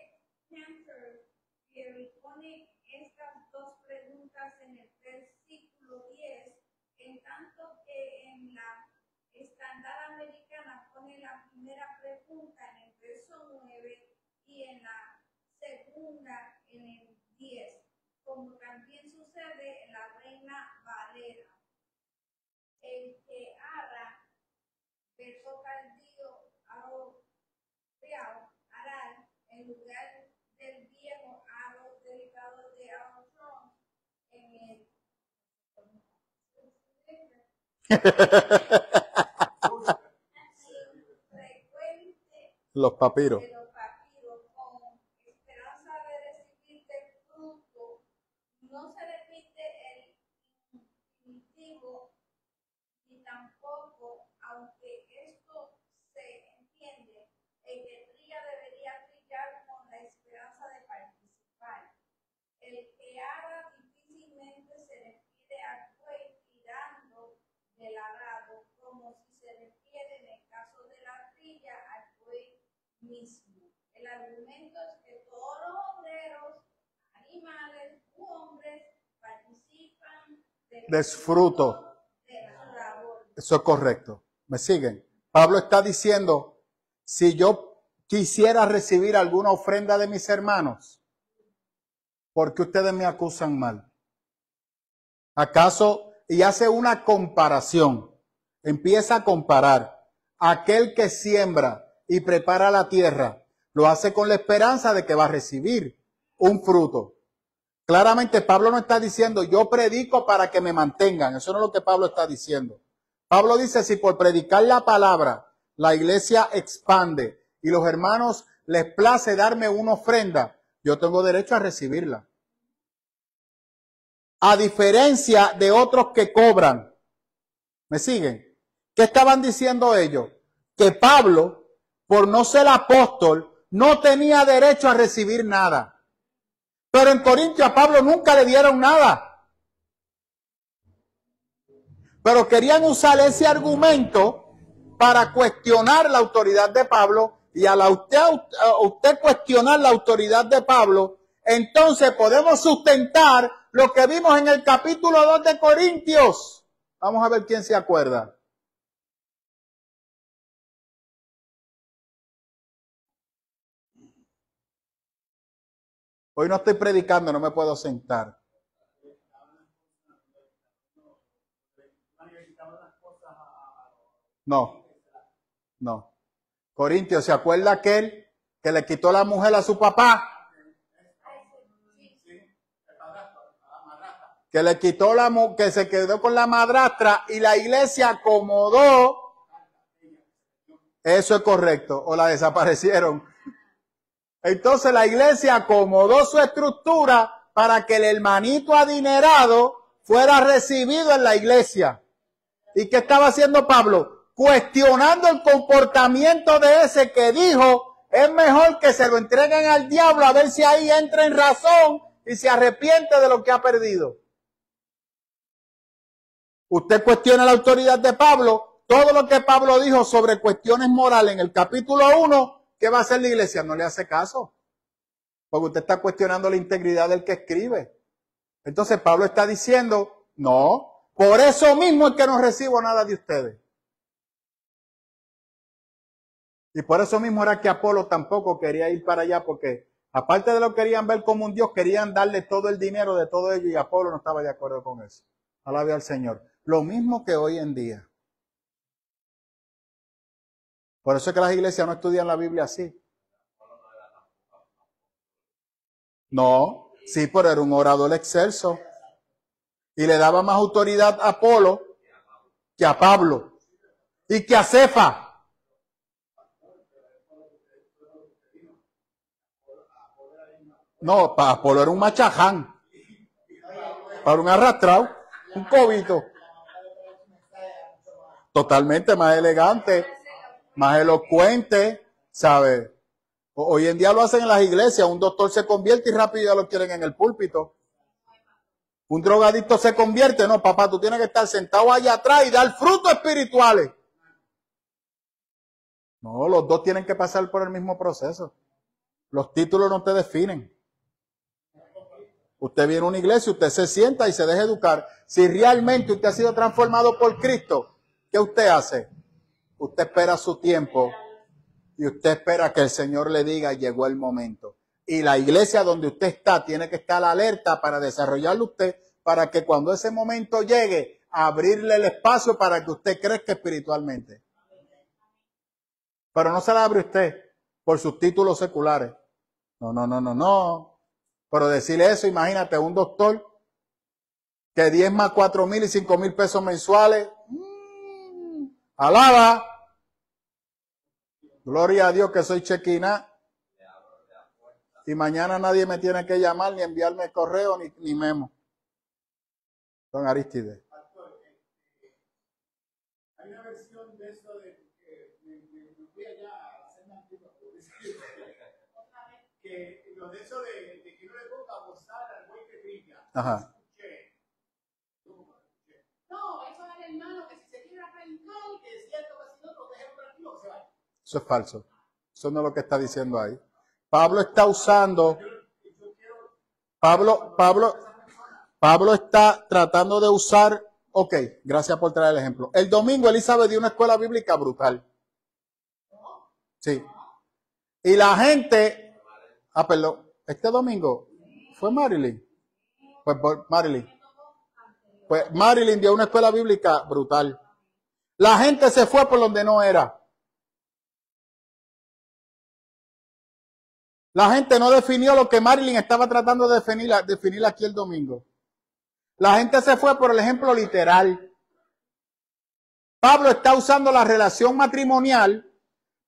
Canterbury pone estas dos preguntas en el versículo 10, en tanto que en la estándar americana pone la primera pregunta en el verso 9 y en la segunda en el 10, como también sucede en la Reina Valera. El que hará, verso tardío, hará, en lugar del viejo aro derivado de Armstrong en el frecuente Los papiros. de los papiros con esperanza de recibir del fruto. No se repite el infinitivo ni tampoco, aunque esto se entiende, el que trilla debería trillar con la esperanza de participar. El que haga difícilmente se refiere al buey tirando del arado, como si se refiere en el caso de la trilla al buey mismo. El argumento es que todos los obreros, animales u hombres participan del Fruto. de su labor. Eso es correcto. ¿Me siguen? Pablo está diciendo, si yo quisiera recibir alguna ofrenda de mis hermanos, ¿por qué ustedes me acusan mal? ¿Acaso? Y hace una comparación. Empieza a comparar. Aquel que siembra y prepara la tierra, lo hace con la esperanza de que va a recibir un fruto. Claramente Pablo no está diciendo, yo predico para que me mantengan. Eso no es lo que Pablo está diciendo. Pablo dice, si por predicar la palabra la iglesia expande y los hermanos les place darme una ofrenda, yo tengo derecho a recibirla. A diferencia de otros que cobran. ¿Me siguen? ¿Qué estaban diciendo ellos? Que Pablo, por no ser apóstol, no tenía derecho a recibir nada. Pero en Corintio a Pablo nunca le dieron nada. Pero querían usar ese argumento para cuestionar la autoridad de Pablo. Y al usted cuestionar la autoridad de Pablo, entonces podemos sustentar lo que vimos en el capítulo 2 de Corintios. Vamos a ver quién se acuerda. Hoy no estoy predicando, no me puedo sentar. No, no. Corintios, ¿se acuerda aquel que le quitó la mujer a su papá? Que le quitó que se quedó con la madrastra y la iglesia acomodó. Eso es correcto, o la desaparecieron. Entonces la iglesia acomodó su estructura para que el hermanito adinerado fuera recibido en la iglesia. ¿Y qué estaba haciendo Pablo? Cuestionando el comportamiento de ese que dijo, es mejor que se lo entreguen al diablo a ver si ahí entra en razón y se arrepiente de lo que ha perdido. Usted cuestiona la autoridad de Pablo, todo lo que Pablo dijo sobre cuestiones morales en el capítulo 1, ¿qué va a hacer la iglesia? No le hace caso, porque usted está cuestionando la integridad del que escribe. Entonces Pablo está diciendo, no, por eso mismo es que no recibo nada de ustedes. Y por eso mismo era que Apolo tampoco quería ir para allá, porque aparte de lo que querían ver como un Dios, querían darle todo el dinero de todo ello y Apolo no estaba de acuerdo con eso. Alabe al Señor. Lo mismo que hoy en día. Por eso es que las iglesias no estudian la Biblia así. No, sí, pero era un orador excelso. Y le daba más autoridad a Apolo que a Pablo. Y que a Cefa. No, para Apolo era un machaján. Para un arrastrado, un cobito. Totalmente más elegante, más elocuente, ¿sabe? Hoy en día lo hacen en las iglesias. Un doctor se convierte y rápido ya lo quieren en el púlpito. Un drogadicto se convierte. No, papá, tú tienes que estar sentado allá atrás y dar frutos espirituales. No, los dos tienen que pasar por el mismo proceso. Los títulos no te definen. Usted viene a una iglesia, usted se sienta y se deja educar. Si realmente usted ha sido transformado por Cristo, ¿qué usted hace? Usted espera su tiempo y usted espera que el Señor le diga, llegó el momento. Y la iglesia donde usted está tiene que estar alerta para desarrollarlo usted, para que cuando ese momento llegue, abrirle el espacio para que usted crezca espiritualmente. Pero no se la abre usted por sus títulos seculares. No. Pero decirle eso, imagínate, un doctor que diezma 4,000 y 5,000 pesos mensuales. Alaba. Gloria a Dios que soy chequina. Y mañana nadie me tiene que llamar, ni enviarme correo, ni memo. Don Aristides. Hay una versión de esto de que me fui allá a hacer una antigua que lo de eso de que no le ponga a gozar al buey que brilla. Ajá. No, eso era el hermano que si se quiere predicar, que es cierto que si no, lo dejemos tranquilo, que se vaya. Eso es falso. Eso no es lo que está diciendo ahí. Pablo está usando. Pablo está tratando de usar. Ok, gracias por traer el ejemplo. El domingo Elizabeth dio una escuela bíblica brutal. Sí. Y la gente. Perdón. Este domingo fue Marilyn. Pues Marilyn. Pues Marilyn dio una escuela bíblica brutal. La gente se fue por donde no era. La gente no definió lo que Marilyn estaba tratando de definir aquí el domingo. La gente se fue por el ejemplo literal. Pablo está usando la relación matrimonial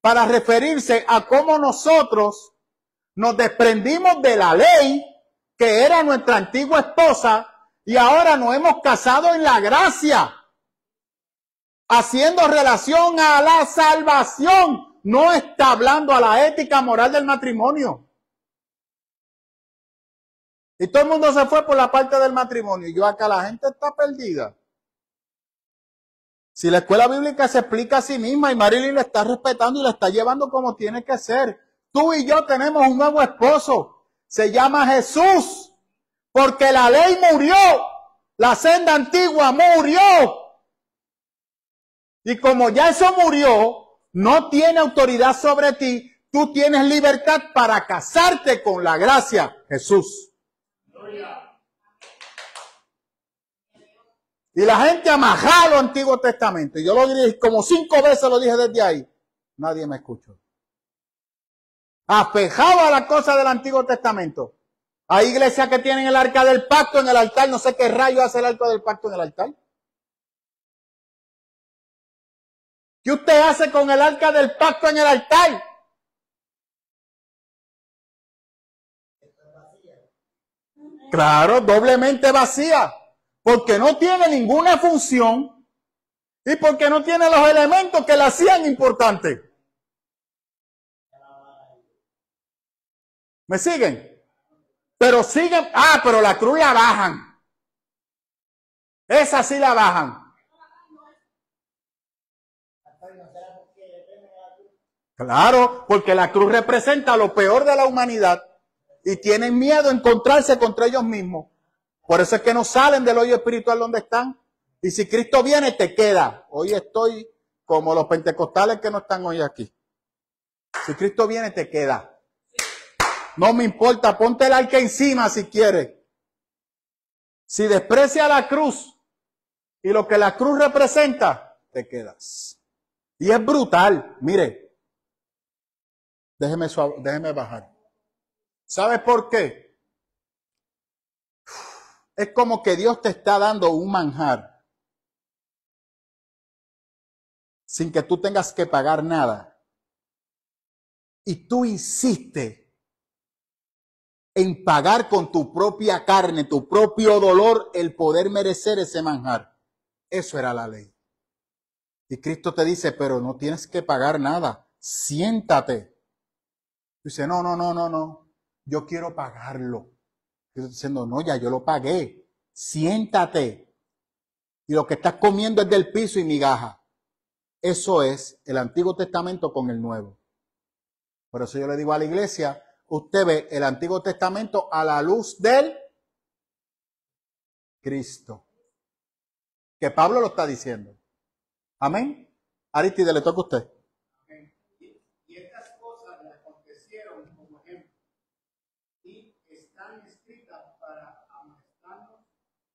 para referirse a cómo nosotros nos desprendimos de la ley, que era nuestra antigua esposa, y ahora nos hemos casado en la gracia, haciendo relación a la salvación. No está hablando a la ética moral del matrimonio. Y todo el mundo se fue por la parte del matrimonio. Y yo acá, la gente está perdida. Si la escuela bíblica se explica a sí misma y Marilyn la está respetando y la está llevando como tiene que ser. Tú y yo tenemos un nuevo esposo. Se llama Jesús. Porque la ley murió. La senda antigua murió. Y como ya eso murió, no tiene autoridad sobre ti. Tú tienes libertad para casarte con la gracia, Jesús. Y la gente amajaba el Antiguo Testamento. Y yo lo dije como 5 veces, lo dije desde ahí. Nadie me escuchó. Afejaba la cosa del Antiguo Testamento. Hay iglesias que tienen el arca del pacto en el altar. No sé qué rayo hace el arca del pacto en el altar. ¿Qué usted hace con el arca del pacto en el altar? Claro, doblemente vacía. Porque no tiene ninguna función y porque no tiene los elementos que la hacían importante. ¿Me siguen? Pero siguen. Ah, pero la cruz la bajan. Esa sí la bajan. Claro, porque la cruz representa lo peor de la humanidad y tienen miedo a encontrarse contra ellos mismos. Por eso es que no salen del hoyo espiritual donde están. Y si Cristo viene, te queda. Hoy estoy como los pentecostales que no están hoy aquí. Si Cristo viene, te queda. No me importa, ponte el arca encima si quieres. Si desprecia la cruz y lo que la cruz representa, te quedas. Y es brutal. Mire, déjeme bajar. ¿Sabes por qué? Es como que Dios te está dando un manjar sin que tú tengas que pagar nada. Y tú insistes en pagar con tu propia carne, tu propio dolor, el poder merecer ese manjar. Eso era la ley. Y Cristo te dice, pero no tienes que pagar nada. Siéntate. Dice, no. Yo quiero pagarlo. Cristo diciendo, no, ya yo lo pagué. Siéntate. Y lo que estás comiendo es del piso y migaja. Eso es el Antiguo Testamento con el Nuevo. Por eso yo le digo a la iglesia, usted ve el Antiguo Testamento a la luz del Cristo. Que Pablo lo está diciendo. Amén. Aristide, le toca a usted. Y estas cosas le acontecieron como ejemplo y están escritas para amonestarnos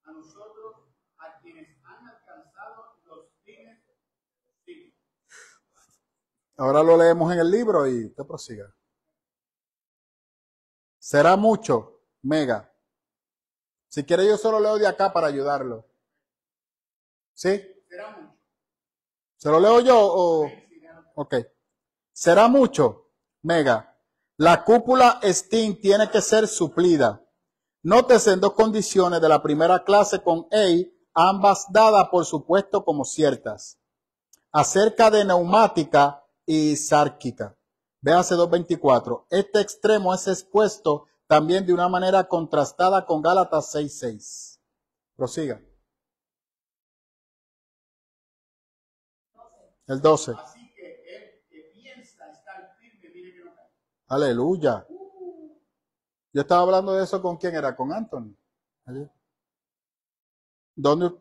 a nosotros, a quienes han alcanzado los fines del siglo. Ahora lo leemos en el libro y usted prosiga. Será mucho, mega. Si quiere yo solo leo de acá para ayudarlo. ¿Sí? Será mucho. ¿Se lo leo yo o...? Ok. Será mucho, mega. La cúpula STEAM tiene que ser suplida. Nótese en 2 condiciones de la primera clase con A, ambas dadas por supuesto como ciertas. Acerca de neumática y sárquica. Véase 2.24. Este extremo es expuesto también de una manera contrastada con Gálatas 6.6. Prosiga. El 12. Así que él que piensa estar firme, mire que no cae. Aleluya. Yo estaba hablando de eso con quién era, con Anthony. ¿Dónde?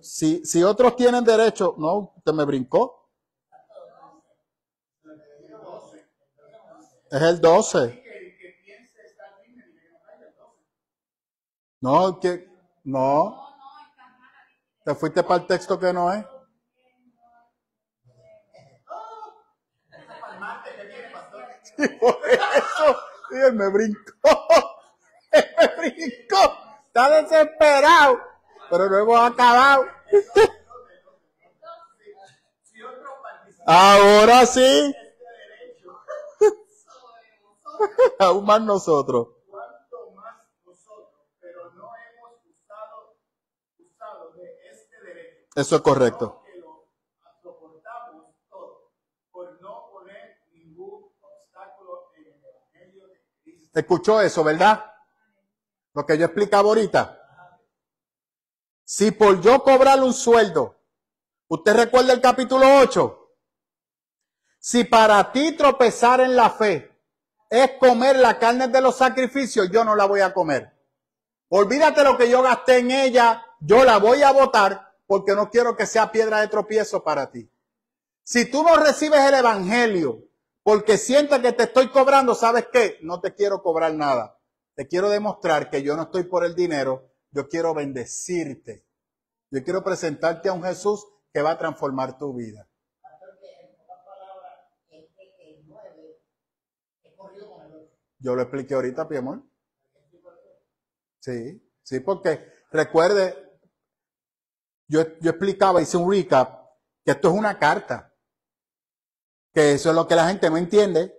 Si otros tienen derecho, no, usted me brincó. Es el 12. Así que el que piensa estar firme, mire que no cae, el 12. No. Te fuiste para el texto que no es. Y por eso, y él me brincó. Está desesperado, pero no hemos acabado. Ahora sí. Aún más nosotros. Cuanto más nosotros, pero no hemos usado de este derecho. Eso es correcto. Que lo soportamos todo por no poner ningún obstáculo en el evangelio de Cristo. ¿Escuchó eso, verdad? Lo que yo explicaba ahorita. Si por yo cobrarle un sueldo, ¿usted recuerda el capítulo 8? Si para ti tropezar en la fe es comer la carne de los sacrificios, yo no la voy a comer. Olvídate lo que yo gasté en ella, yo la voy a botar porque no quiero que sea piedra de tropiezo para ti. Si tú no recibes el evangelio porque sientes que te estoy cobrando, ¿sabes qué? No te quiero cobrar nada. Te quiero demostrar que yo no estoy por el dinero, yo quiero bendecirte. Yo quiero presentarte a un Jesús que va a transformar tu vida. Yo lo expliqué ahorita, Piemol. Sí, sí, porque recuerde, yo explicaba, hice un recap, que esto es una carta. Que eso es lo que la gente no entiende.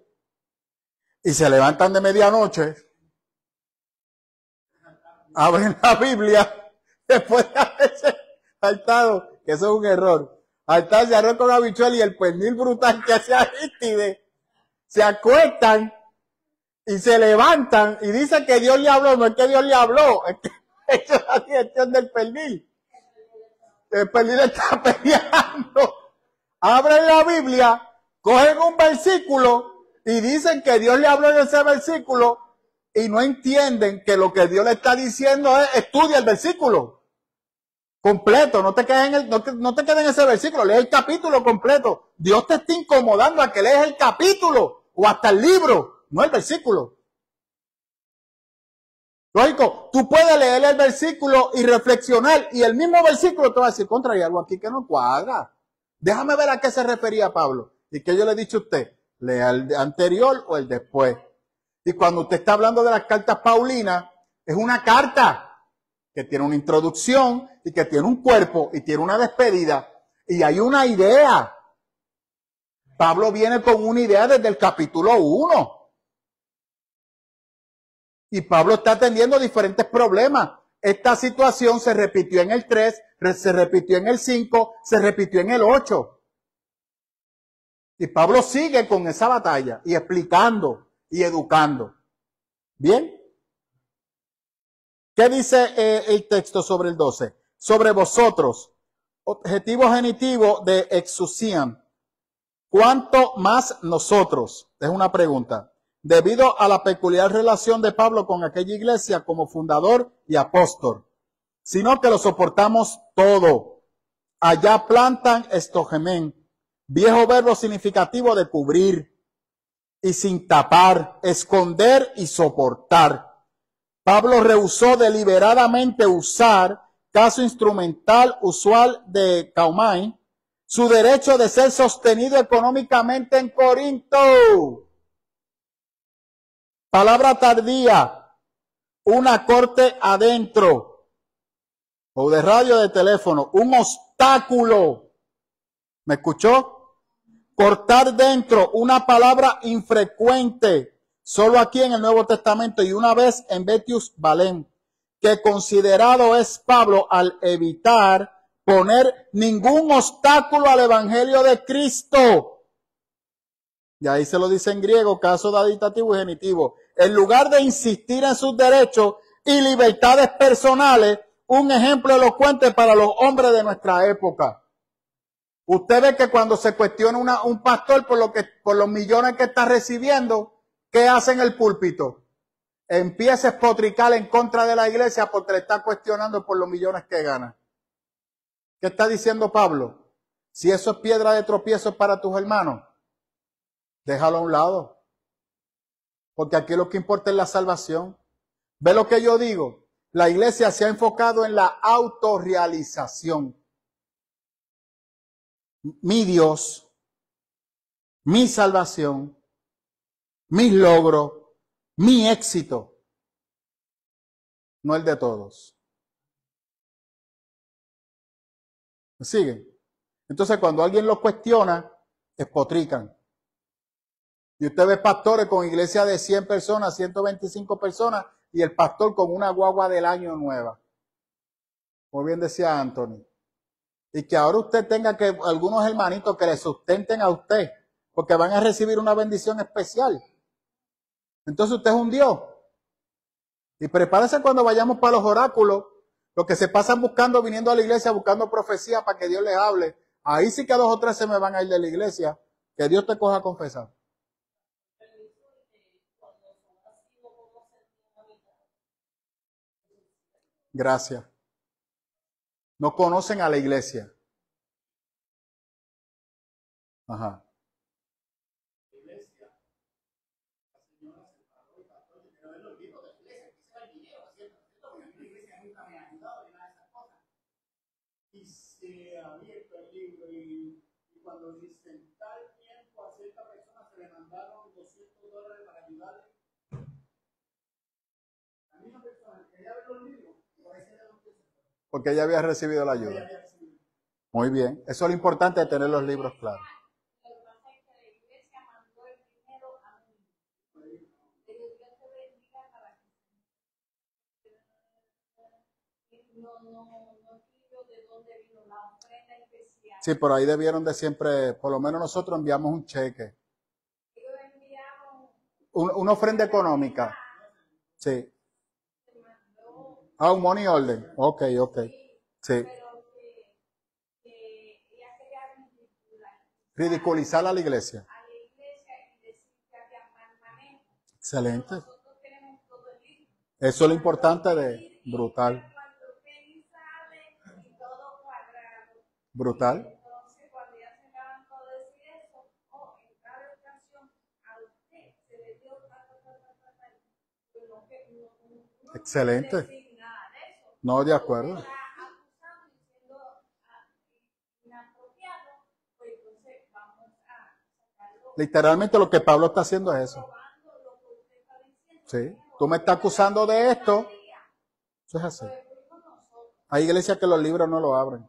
Y se levantan de medianoche, abren la Biblia, después de haberse saltado, que eso es un error. Saltarse arroz con habichuela y el pernil brutal que hace Aristide, se acuestan y se levantan y dicen que Dios le habló. No es que Dios le habló, es que eso es la dirección del pernil. El pernil está peleando. Abren la Biblia, cogen un versículo y dicen que Dios le habló en ese versículo y no entienden que lo que Dios le está diciendo es estudia el versículo completo, no te quedes en ese versículo, lee el capítulo completo. Dios te está incomodando a que lees el capítulo o hasta el libro, no el versículo. Lógico, tú puedes leer el versículo y reflexionar y el mismo versículo te va a decir, contra, hay algo aquí que no cuadra. Déjame ver a qué se refería Pablo. Y que yo le he dicho a usted, lea el anterior o el después. Y cuando usted está hablando de las cartas paulinas, es una carta que tiene una introducción y que tiene un cuerpo y tiene una despedida. Y hay una idea. Pablo viene con una idea desde el capítulo 1. Y Pablo está atendiendo diferentes problemas. Esta situación se repitió en el 3, se repitió en el 5, se repitió en el 8. Y Pablo sigue con esa batalla y explicando y educando. ¿Bien? ¿Qué dice el texto sobre el 12? Sobre vosotros, objetivo genitivo de exousian. ¿Cuánto más nosotros? Es una pregunta. Debido a la peculiar relación de Pablo con aquella iglesia como fundador y apóstol, sino que lo soportamos todo. Allá plantan estogemen, viejo verbo significativo de cubrir y sin tapar, esconder y soportar. Pablo rehusó deliberadamente usar, caso instrumental usual de Caumay, su derecho de ser sostenido económicamente en Corinto. Palabra tardía, una corte adentro, o de radio o de teléfono, un obstáculo. ¿Me escuchó? Cortar dentro, una palabra infrecuente, solo aquí en el Nuevo Testamento y una vez en Betius Balem, que considerado es Pablo al evitar poner ningún obstáculo al Evangelio de Cristo. Y ahí se lo dice en griego, caso daditativo y genitivo. En lugar de insistir en sus derechos y libertades personales, un ejemplo elocuente para los hombres de nuestra época. Usted ve que cuando se cuestiona un pastor por los millones que está recibiendo, ¿qué hace en el púlpito? Empieza a espotricar en contra de la iglesia porque le está cuestionando por los millones que gana. ¿Qué está diciendo Pablo? Si eso es piedra de tropiezo para tus hermanos, déjalo a un lado. Porque aquí lo que importa es la salvación. ¿Ve lo que yo digo? La iglesia se ha enfocado en la autorrealización. Mi Dios, mi salvación, mis logros, mi éxito, no el de todos. ¿Me siguen? Entonces cuando alguien lo cuestiona, espotrican. Y usted ve pastores con iglesia de 100 personas, 125 personas, y el pastor con una guagua del año nueva. Como bien decía Anthony. Y que ahora usted tenga que algunos hermanitos que le sustenten a usted, porque van a recibir una bendición especial. Entonces usted es un Dios. Y prepárese cuando vayamos para los oráculos, los que se pasan buscando, viniendo a la iglesia, buscando profecía para que Dios les hable. Ahí sí que 2 o 3 se me van a ir de la iglesia. Que Dios te coja a confesar. Gracias. No conocen a la iglesia. Ajá. y se ha abierto el libro y cuando dicen tal tiempo a cierta persona se le mandaron $200 para ayudarle. La misma persona que quería ver los libros, por ahí se le dio $200. Porque ella había recibido la ayuda. Muy bien. Eso es lo importante de tener los libros claros. Lo que pasa es que la iglesia mandó el dinero a mí. Pero Dios te bendiga para que no escribió de dónde vino la ofrenda especial. Sí, por ahí debieron de siempre, por lo menos nosotros enviamos un cheque. Ellos enviaron Una ofrenda económica. Sí. se mandó Ah, un money order. Ok. Sí. pero que ella quería Ridiculizar a la iglesia. a la iglesia y decir que había mal manejo. Excelente. Nosotros tenemos todo el libro. Eso es lo importante de brutal. Cuando Penny sale y todo cuadrado. Brutal. Entonces, cuando ya se acaban todo de decir eso, en cada canción a usted se le dio pero no Excelente. puede decir nada de eso. No, de acuerdo. Está acusando y siendo inapropiado, pues entonces vamos a sacarlo. Literalmente lo que Pablo está haciendo es eso. Probando lo que usted está diciendo. Sí. Tú me estás acusando de esto. Eso es así. Pues fuimos nosotros. Hay iglesias que los libros no lo abren.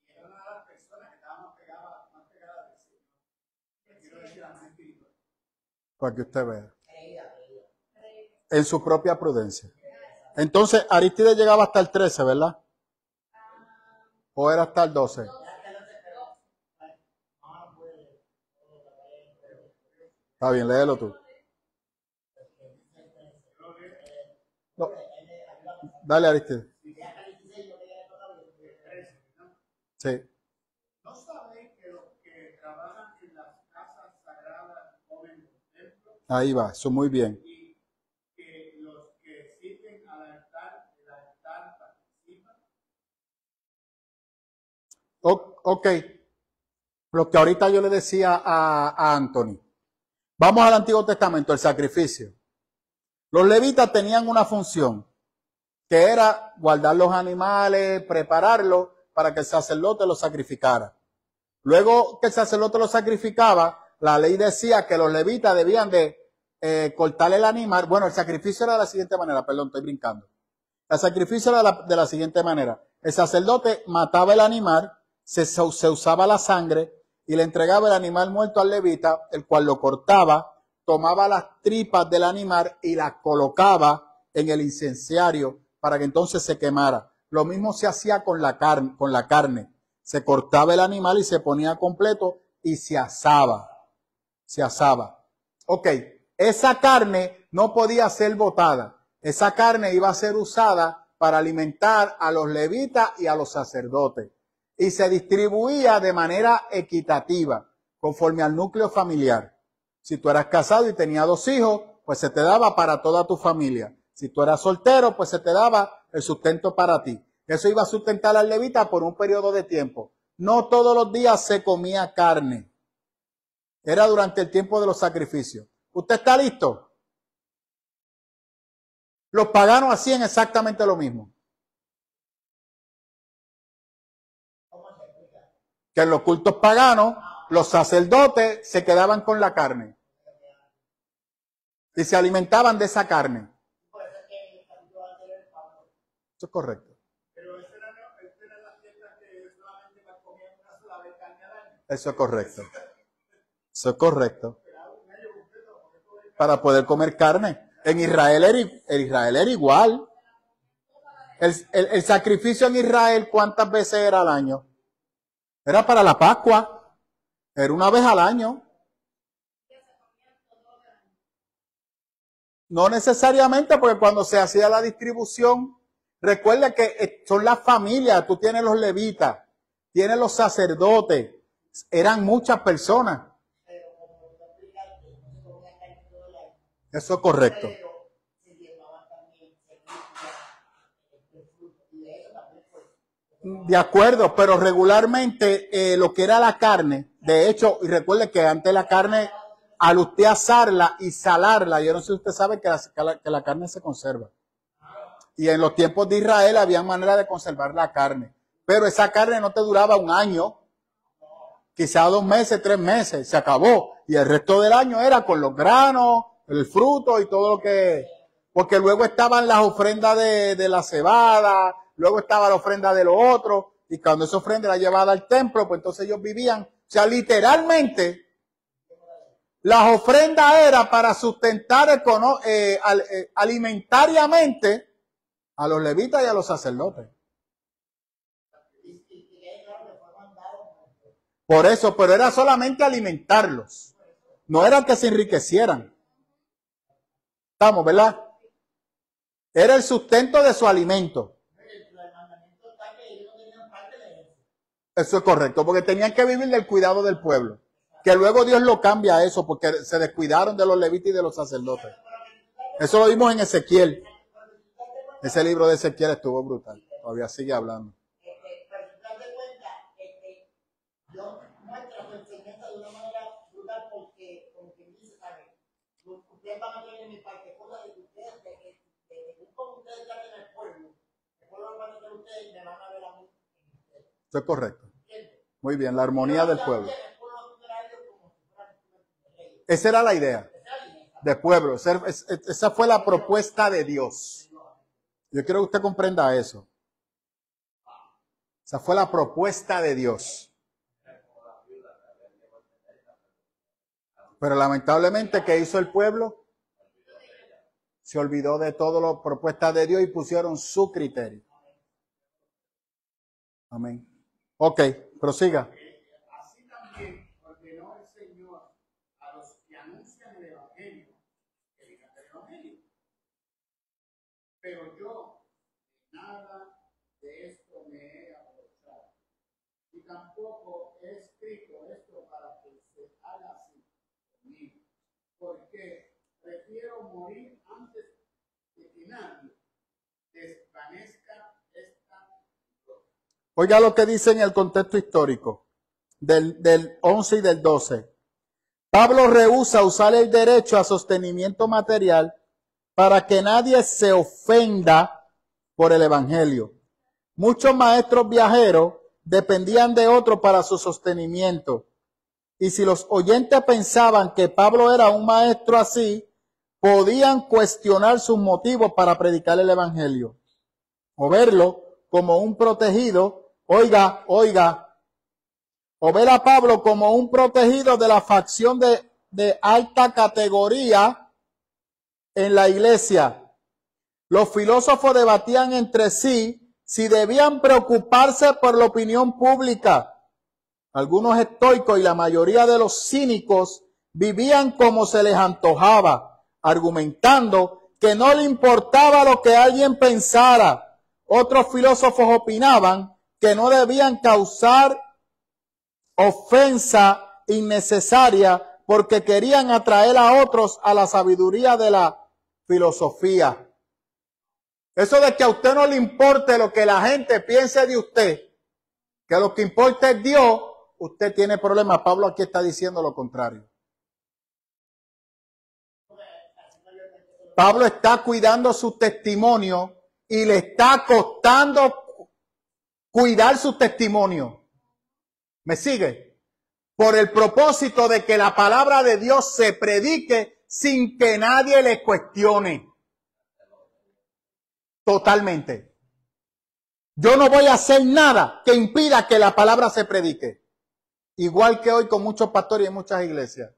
Era una de las personas que estaba más pegada del Señor. Quiero decir, la más espiritual. Para que usted vea. En su propia prudencia. Entonces, Arístides llegaba hasta el 13, ¿verdad? ¿O era hasta el 12? Está bien, léelo tú. No. Dale, Arístides. Sí. ¿No sabéis que los que trabajan en las casas sagradas comen los templos Ahí va, eso muy bien. y que los que sirven al altar, el altar participan? Ok. Lo que ahorita yo le decía a Anthony. Vamos al Antiguo Testamento, el sacrificio. Los levitas tenían una función, que era guardar los animales, prepararlos para que el sacerdote los sacrificara. Luego que el sacerdote los sacrificaba, la ley decía que los levitas debían de cortar el animal. Bueno, el sacrificio era de la siguiente manera, perdón, estoy brincando. El sacrificio era de la siguiente manera. El sacerdote mataba el animal, se usaba la sangre y le entregaba el animal muerto al levita, el cual lo cortaba, tomaba las tripas del animal y las colocaba en el incenciario para que entonces se quemara. Lo mismo se hacía con la carne. Se cortaba el animal y se ponía completo y se asaba. Se asaba. Ok, esa carne no podía ser botada. Esa carne iba a ser usada para alimentar a los levitas y a los sacerdotes. Y se distribuía de manera equitativa, conforme al núcleo familiar. Si tú eras casado y tenías 2 hijos, pues se te daba para toda tu familia. Si tú eras soltero, pues se te daba el sustento para ti. Eso iba a sustentar al levita por un periodo de tiempo. No todos los días se comía carne. Era durante el tiempo de los sacrificios. ¿Usted está listo? Los paganos hacían exactamente lo mismo. Que en los cultos paganos, los sacerdotes se quedaban con la carne. Y se alimentaban de esa carne. Eso es correcto. Pero esa era la fiesta que solamente comían una sola vez carne al año. Eso es correcto. Eso es correcto. Para poder comer carne. En Israel era igual. El sacrificio en Israel, ¿cuántas veces era al año? Era para la Pascua. Era una vez al año. No necesariamente, porque cuando se hacía la distribución, recuerda que son las familias. Tú tienes los levitas, tienes los sacerdotes. Eran muchas personas. Eso es correcto. De acuerdo, pero regularmente lo que era la carne, de hecho, y recuerde que antes la carne, al usted asarla y salarla, yo no sé si usted sabe que la carne se conserva. Y en los tiempos de Israel había manera de conservar la carne. pero esa carne no te duraba un año, quizá 2 meses, 3 meses, se acabó. Y el resto del año era con los granos, el fruto y todo lo que... Porque luego estaban las ofrendas de la cebada, luego estaba la ofrenda de lo otro, y cuando esa ofrenda era llevada al templo, pues entonces ellos vivían. O sea, literalmente, las ofrendas eran para sustentar alimentariamente a los levitas y a los sacerdotes. Por eso, pero era solamente alimentarlos. No era que se enriquecieran. Estamos, ¿verdad? Era el sustento de su alimento. Eso es correcto, porque tenían que vivir del cuidado del pueblo. Que luego Dios lo cambia a eso, porque se descuidaron de los levitas y de los sacerdotes. Eso lo vimos en Ezequiel. Ese libro de Ezequiel estuvo brutal. Todavía sigue hablando. Eso es correcto. Muy bien, la armonía del pueblo. Esa era la idea del pueblo. Esa fue la propuesta de Dios. Yo quiero que usted comprenda eso. Esa fue la propuesta de Dios. Pero lamentablemente, ¿qué hizo el pueblo? Se olvidó de todas las propuestas de Dios y pusieron su criterio. Amén. Ok, prosiga. Así también ordenó el Señor a los que anuncian el Evangelio que digan el Evangelio. Pero yo nada de esto me he aprovechado. Y tampoco he escrito esto para que se haga así conmigo. Porque prefiero morir antes de que nadie desvanezca esta. Oiga lo que dice en el contexto histórico del 11 y del 12. Pablo rehúsa usar el derecho a sostenimiento material para que nadie se ofenda por el evangelio. Muchos maestros viajeros dependían de otros para su sostenimiento. Y si los oyentes pensaban que Pablo era un maestro así, podían cuestionar sus motivos para predicar el evangelio o verlo como un protegido. Oiga, o ver a Pablo como un protegido de la facción de alta categoría en la iglesia. Los filósofos debatían entre sí si debían preocuparse por la opinión pública. Algunos estoicos y la mayoría de los cínicos vivían como se les antojaba, argumentando que no le importaba lo que alguien pensara. Otros filósofos opinaban que no debían causar ofensa innecesaria porque querían atraer a otros a la sabiduría de la filosofía. Eso de que a usted no le importe lo que la gente piense de usted, que lo que importa es Dios, usted tiene problemas. Pablo aquí está diciendo lo contrario. Pablo está cuidando su testimonio y le está costando cuidar su testimonio. ¿Me sigue? Por el propósito de que la palabra de Dios se predique sin que nadie le cuestione. Totalmente. Yo no voy a hacer nada que impida que la palabra se predique. Igual que hoy con muchos pastores y en muchas iglesias,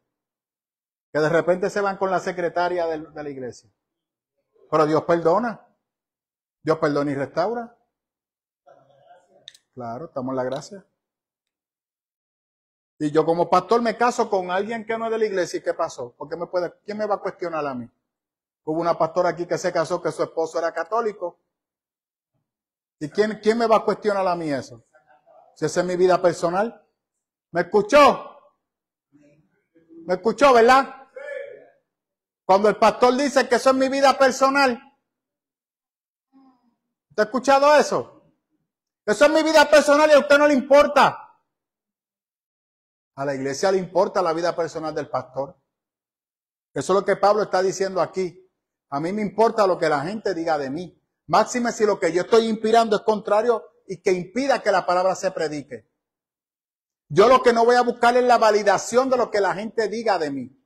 que de repente se van con la secretaria de la iglesia. Pero Dios perdona. Dios perdona y restaura. Claro, estamos en la gracia. Y yo como pastor me caso con alguien que no es de la iglesia. ¿Y qué pasó? ¿Quién me va a cuestionar a mí? Hubo una pastora aquí que se casó que su esposo era católico. ¿Y quién me va a cuestionar a mí eso? Si esa es mi vida personal. ¿Me escuchó? ¿Me escuchó, verdad? Cuando el pastor dice que eso es mi vida personal. ¿Usted ha escuchado eso? Eso es mi vida personal y a usted no le importa. A la iglesia le importa la vida personal del pastor. Eso es lo que Pablo está diciendo aquí. A mí me importa lo que la gente diga de mí. Máxime si lo que yo estoy inspirando es contrario y que impida que la palabra se predique. Yo lo que no voy a buscar es la validación de lo que la gente diga de mí.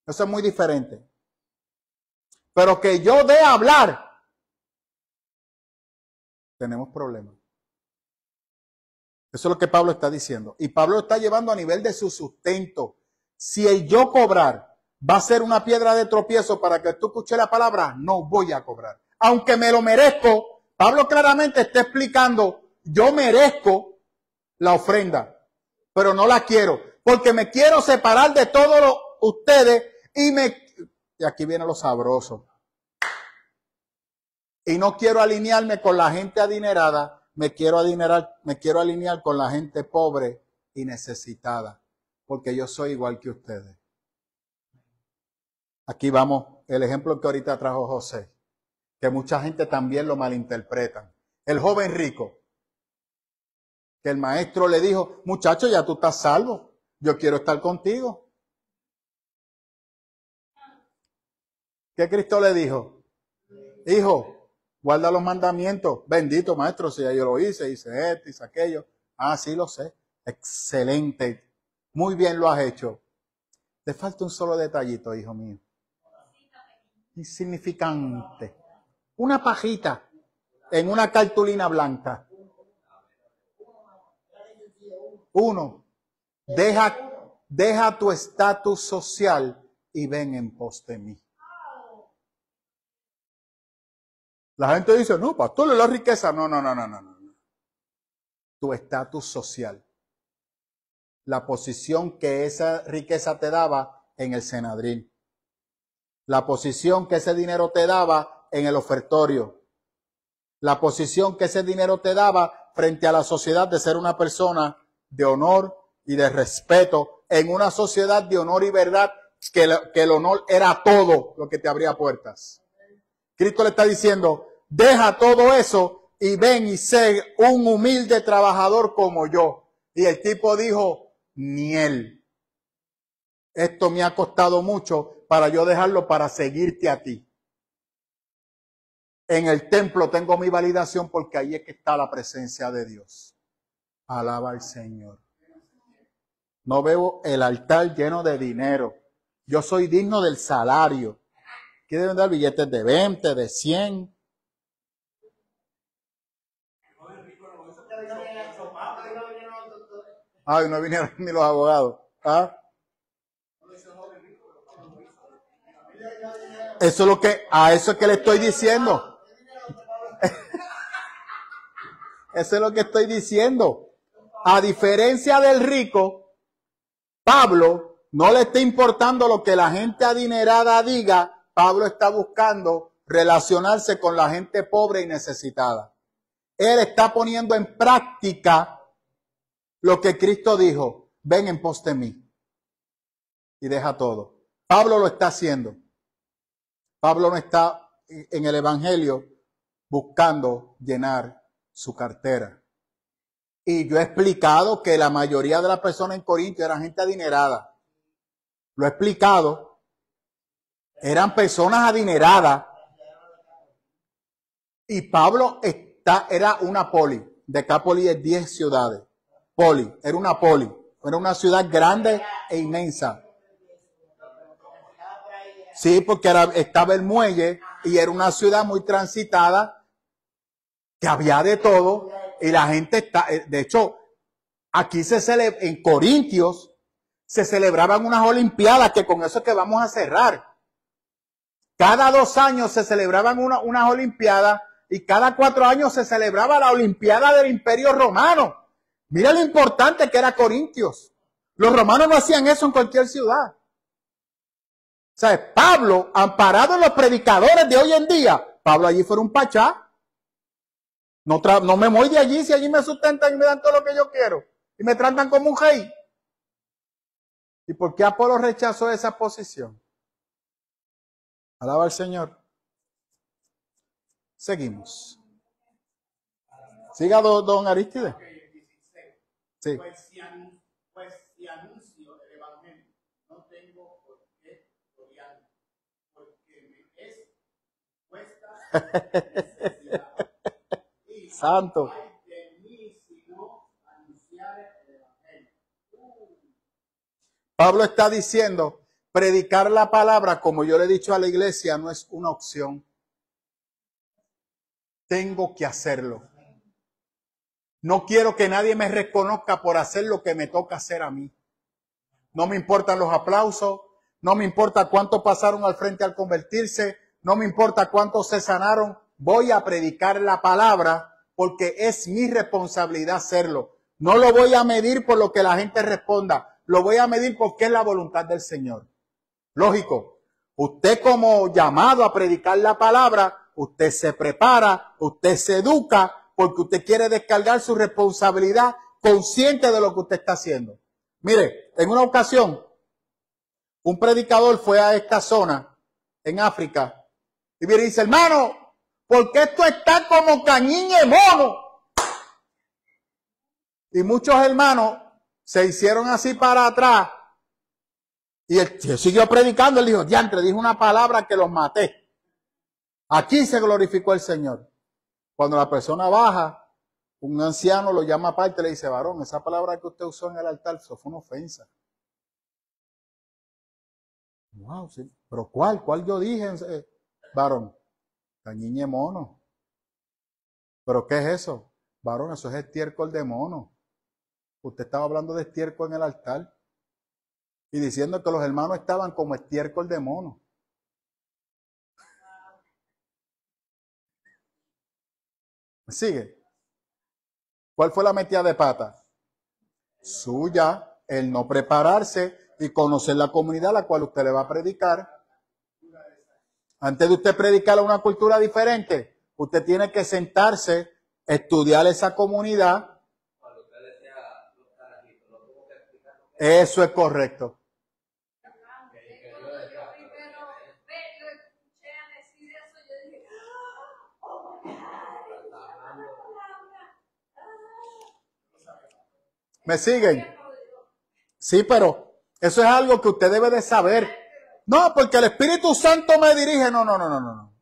Eso es muy diferente. Pero que yo dé a hablar, tenemos problemas. Eso es lo que Pablo está diciendo. Y Pablo lo está llevando a nivel de su sustento. Si el yo cobrar va a ser una piedra de tropiezo para que tú escuches la palabra, no voy a cobrar. Aunque me lo merezco, Pablo claramente está explicando, yo merezco la ofrenda, pero no la quiero, porque me quiero separar de todos ustedes y aquí viene lo sabroso. Y no quiero alinearme con la gente adinerada, me quiero alinear con la gente pobre y necesitada, porque yo soy igual que ustedes. Aquí vamos, el ejemplo que ahorita trajo José, que mucha gente también lo malinterpreta. El joven rico, que el maestro le dijo, muchacho, ya tú estás salvo, yo quiero estar contigo. ¿Qué Cristo le dijo? Hijo, guarda los mandamientos. Bendito maestro, si ya yo lo hice esto, hice aquello. Ah, sí lo sé. Excelente. Muy bien lo has hecho. Te falta un solo detallito, hijo mío. Insignificante. Una pajita en una cartulina blanca. Uno. Deja tu estatus social y ven en pos de mí. La gente dice, no, pastor, la riqueza. No. Tu estatus social. La posición que esa riqueza te daba en el Senadrín. La posición que ese dinero te daba en el ofertorio. La posición que ese dinero te daba frente a la sociedad de ser una persona de honor y de respeto. En una sociedad de honor y verdad, que el honor era todo lo que te abría puertas. Cristo le está diciendo, deja todo eso y ven y sé un humilde trabajador como yo. Y el tipo dijo, ni él. Esto me ha costado mucho para yo dejarlo para seguirte a ti. En el templo tengo mi validación porque ahí es que está la presencia de Dios. Alaba al Señor. No veo el altar lleno de dinero. Yo soy digno del salario. Quieren dar billetes de 20, de 100. Ay, no vinieron ni los abogados. ¿Ah? Eso es lo que, a eso es que le estoy diciendo. Eso es lo que estoy diciendo. A diferencia del rico, Pablo no le está importando lo que la gente adinerada diga. Pablo está buscando relacionarse con la gente pobre y necesitada. Él está poniendo en práctica lo que Cristo dijo. Ven en pos de mí. Y deja todo. Pablo lo está haciendo. Pablo no está en el Evangelio buscando llenar su cartera. Y yo he explicado que la mayoría de las personas en Corinto eran gente adinerada. Lo he explicado. Eran personas adineradas. Y Pablo era una poli. Decápolis es 10 ciudades. Poli. Era una poli. Era una ciudad grande e inmensa. Sí, porque estaba el muelle y era una ciudad muy transitada, que había de todo, y la gente está, de hecho, aquí en Corintios, se celebraban unas olimpiadas, que con eso es que vamos a cerrar. Cada 2 años se celebraban unas olimpiadas, y cada 4 años se celebraba la olimpiada del Imperio Romano. Mira lo importante que era Corintios. Los romanos no hacían eso en cualquier ciudad. O sea, Pablo, amparado en los predicadores de hoy en día, Pablo allí fue un pachá. No me voy de allí si allí me sustentan y me dan todo lo que yo quiero. Y me tratan como un rey. ¿Y por qué Apolo rechazó esa posición? Alaba al Señor. Seguimos. Siga don Arístide. Sí. Pues si anuncio el evangelio, no tengo por qué gloriarme, porque me es puesta necesidad. Y Santo. hay de Pablo está diciendo, predicar la palabra, como yo le he dicho a la iglesia, no es una opción. Tengo que hacerlo. No quiero que nadie me reconozca por hacer lo que me toca hacer a mí. No me importan los aplausos, no me importa cuántos pasaron al frente al convertirse, no me importa cuántos se sanaron. Voy a predicar la palabra porque es mi responsabilidad hacerlo. No lo voy a medir por lo que la gente responda, lo voy a medir porque es la voluntad del Señor. Lógico, usted como llamado a predicar la palabra, usted se prepara, usted se educa, porque usted quiere descargar su responsabilidad consciente de lo que usted está haciendo. Mire, en una ocasión, un predicador fue a esta zona en África y me dice, hermano, ¿por qué esto está como cañiñe mono? Y muchos hermanos se hicieron así para atrás y él siguió predicando. Él dijo, diantre, dijo una palabra que los maté. Aquí se glorificó el Señor. Cuando la persona baja, un anciano lo llama aparte y le dice, varón, esa palabra que usted usó en el altar, eso fue una ofensa. Wow, sí. ¿Pero cuál? ¿Cuál yo dije? Varón, cañiñe mono. ¿Pero qué es eso? Varón, eso es estiércol de mono. Usted estaba hablando de estiércol en el altar y diciendo que los hermanos estaban como estiércol de mono. ¿Me sigue? ¿Cuál fue la metida de pata? Suya, el no prepararse y conocer la comunidad a la cual usted le va a predicar. Antes de usted predicar a una cultura diferente, usted tiene que sentarse, estudiar esa comunidad. Cuando usted decía los carajitos, no tuvo que explicar lo que Eso es correcto. ¿Me siguen? Sí, pero eso es algo que usted debe de saber. No, porque el Espíritu Santo me dirige. No.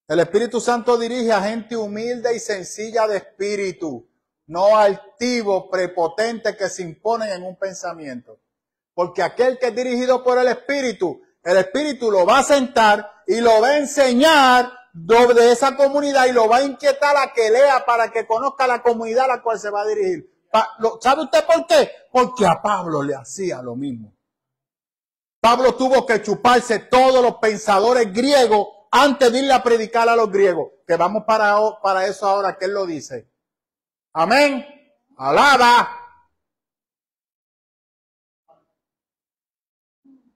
El Espíritu Santo dirige a gente humilde y sencilla de espíritu, no altivo, prepotente que se imponen en un pensamiento. Porque aquel que es dirigido por el Espíritu lo va a sentar y lo va a enseñar de esa comunidad y lo va a inquietar a que lea para que conozca la comunidad a la cual se va a dirigir. ¿Sabe usted por qué? Porque a Pablo le hacía lo mismo. Pablo tuvo que chuparse todos los pensadores griegos antes de irle a predicar a los griegos. Que vamos para eso ahora, que él lo dice. Amén. Alaba.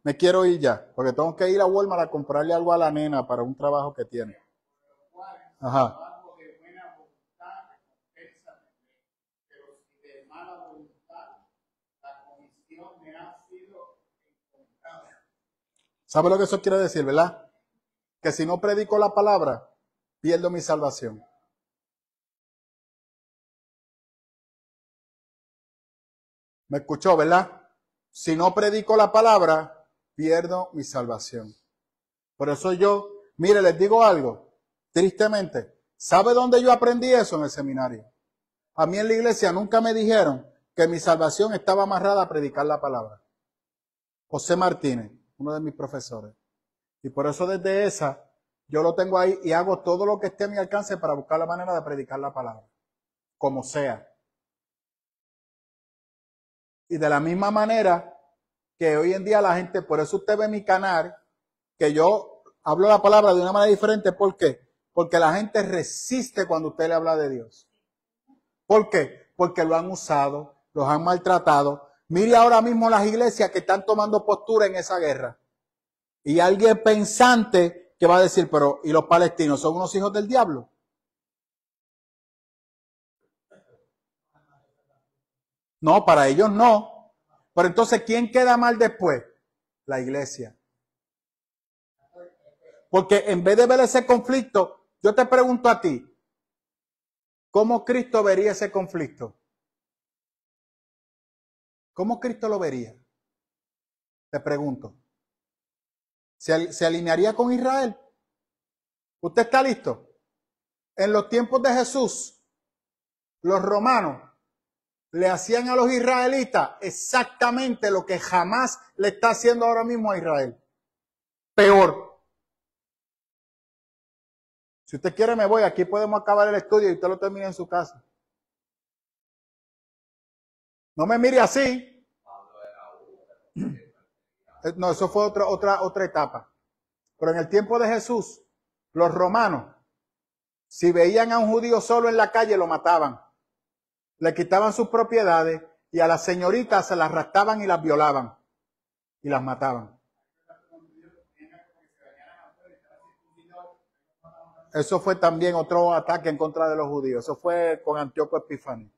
Me quiero ir ya, porque tengo que ir a Walmart a comprarle algo a la nena para un trabajo que tiene. Ajá. ¿Sabe lo que eso quiere decir, verdad? Que si no predico la palabra, pierdo mi salvación. ¿Me escuchó, verdad? Si no predico la palabra, pierdo mi salvación. Por eso yo, mire, les digo algo, tristemente, ¿sabe dónde yo aprendí eso? En el seminario. A mí en la iglesia nunca me dijeron que mi salvación estaba amarrada a predicar la palabra. José Martínez, uno de mis profesores. Y por eso desde esa, yo lo tengo ahí y hago todo lo que esté a mi alcance para buscar la manera de predicar la palabra. Como sea. Y de la misma manera que hoy en día la gente, por eso usted ve mi canal, que yo hablo la palabra de una manera diferente. ¿Por qué? Porque la gente resiste cuando usted le habla de Dios. ¿Por qué? Porque lo han usado, los han maltratado. Mire ahora mismo las iglesias que están tomando postura en esa guerra. Y alguien pensante que va a decir, pero ¿y los palestinos son unos hijos del diablo? No, para ellos no. Pero entonces, ¿quién queda mal después? La iglesia. Porque en vez de ver ese conflicto, yo te pregunto a ti, ¿cómo Cristo vería ese conflicto? ¿Cómo Cristo lo vería? Te pregunto. ¿Se alinearía con Israel? ¿Usted está listo? En los tiempos de Jesús, los romanos le hacían a los israelitas exactamente lo que jamás le está haciendo ahora mismo a Israel. Peor. Si usted quiere me voy, aquí podemos acabar el estudio y usted lo termina en su casa. No me mire así. No, eso fue otra etapa. Pero en el tiempo de Jesús, los romanos, si veían a un judío solo en la calle, lo mataban. Le quitaban sus propiedades y a las señoritas se las raptaban y las violaban. Y las mataban. Eso fue también otro ataque en contra de los judíos. Eso fue con Antíoco Epifanio.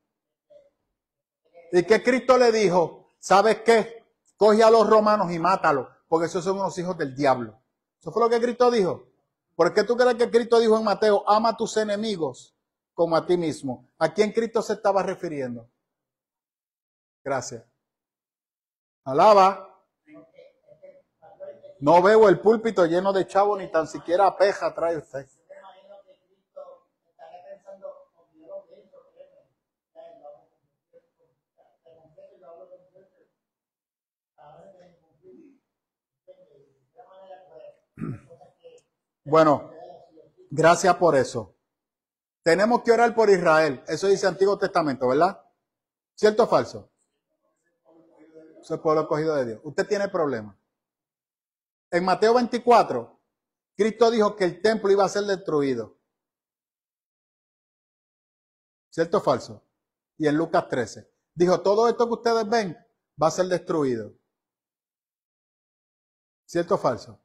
¿Y qué Cristo le dijo? ¿Sabes qué? Coge a los romanos y mátalos, porque esos son unos hijos del diablo. ¿Eso fue lo que Cristo dijo? ¿Por qué tú crees que Cristo dijo en Mateo, ama a tus enemigos como a ti mismo? ¿A quién Cristo se estaba refiriendo? Gracias. Alaba. No veo el púlpito lleno de chavos, ni tan siquiera peja trae usted. Bueno, gracias por eso. Tenemos que orar por Israel. Eso dice Antiguo Testamento, ¿verdad? ¿Cierto o falso? Eso es pueblo escogido de Dios. Usted tiene problemas. En Mateo 24, Cristo dijo que el templo iba a ser destruido. ¿Cierto o falso? Y en Lucas 13, dijo, todo esto que ustedes ven va a ser destruido. ¿Cierto o falso?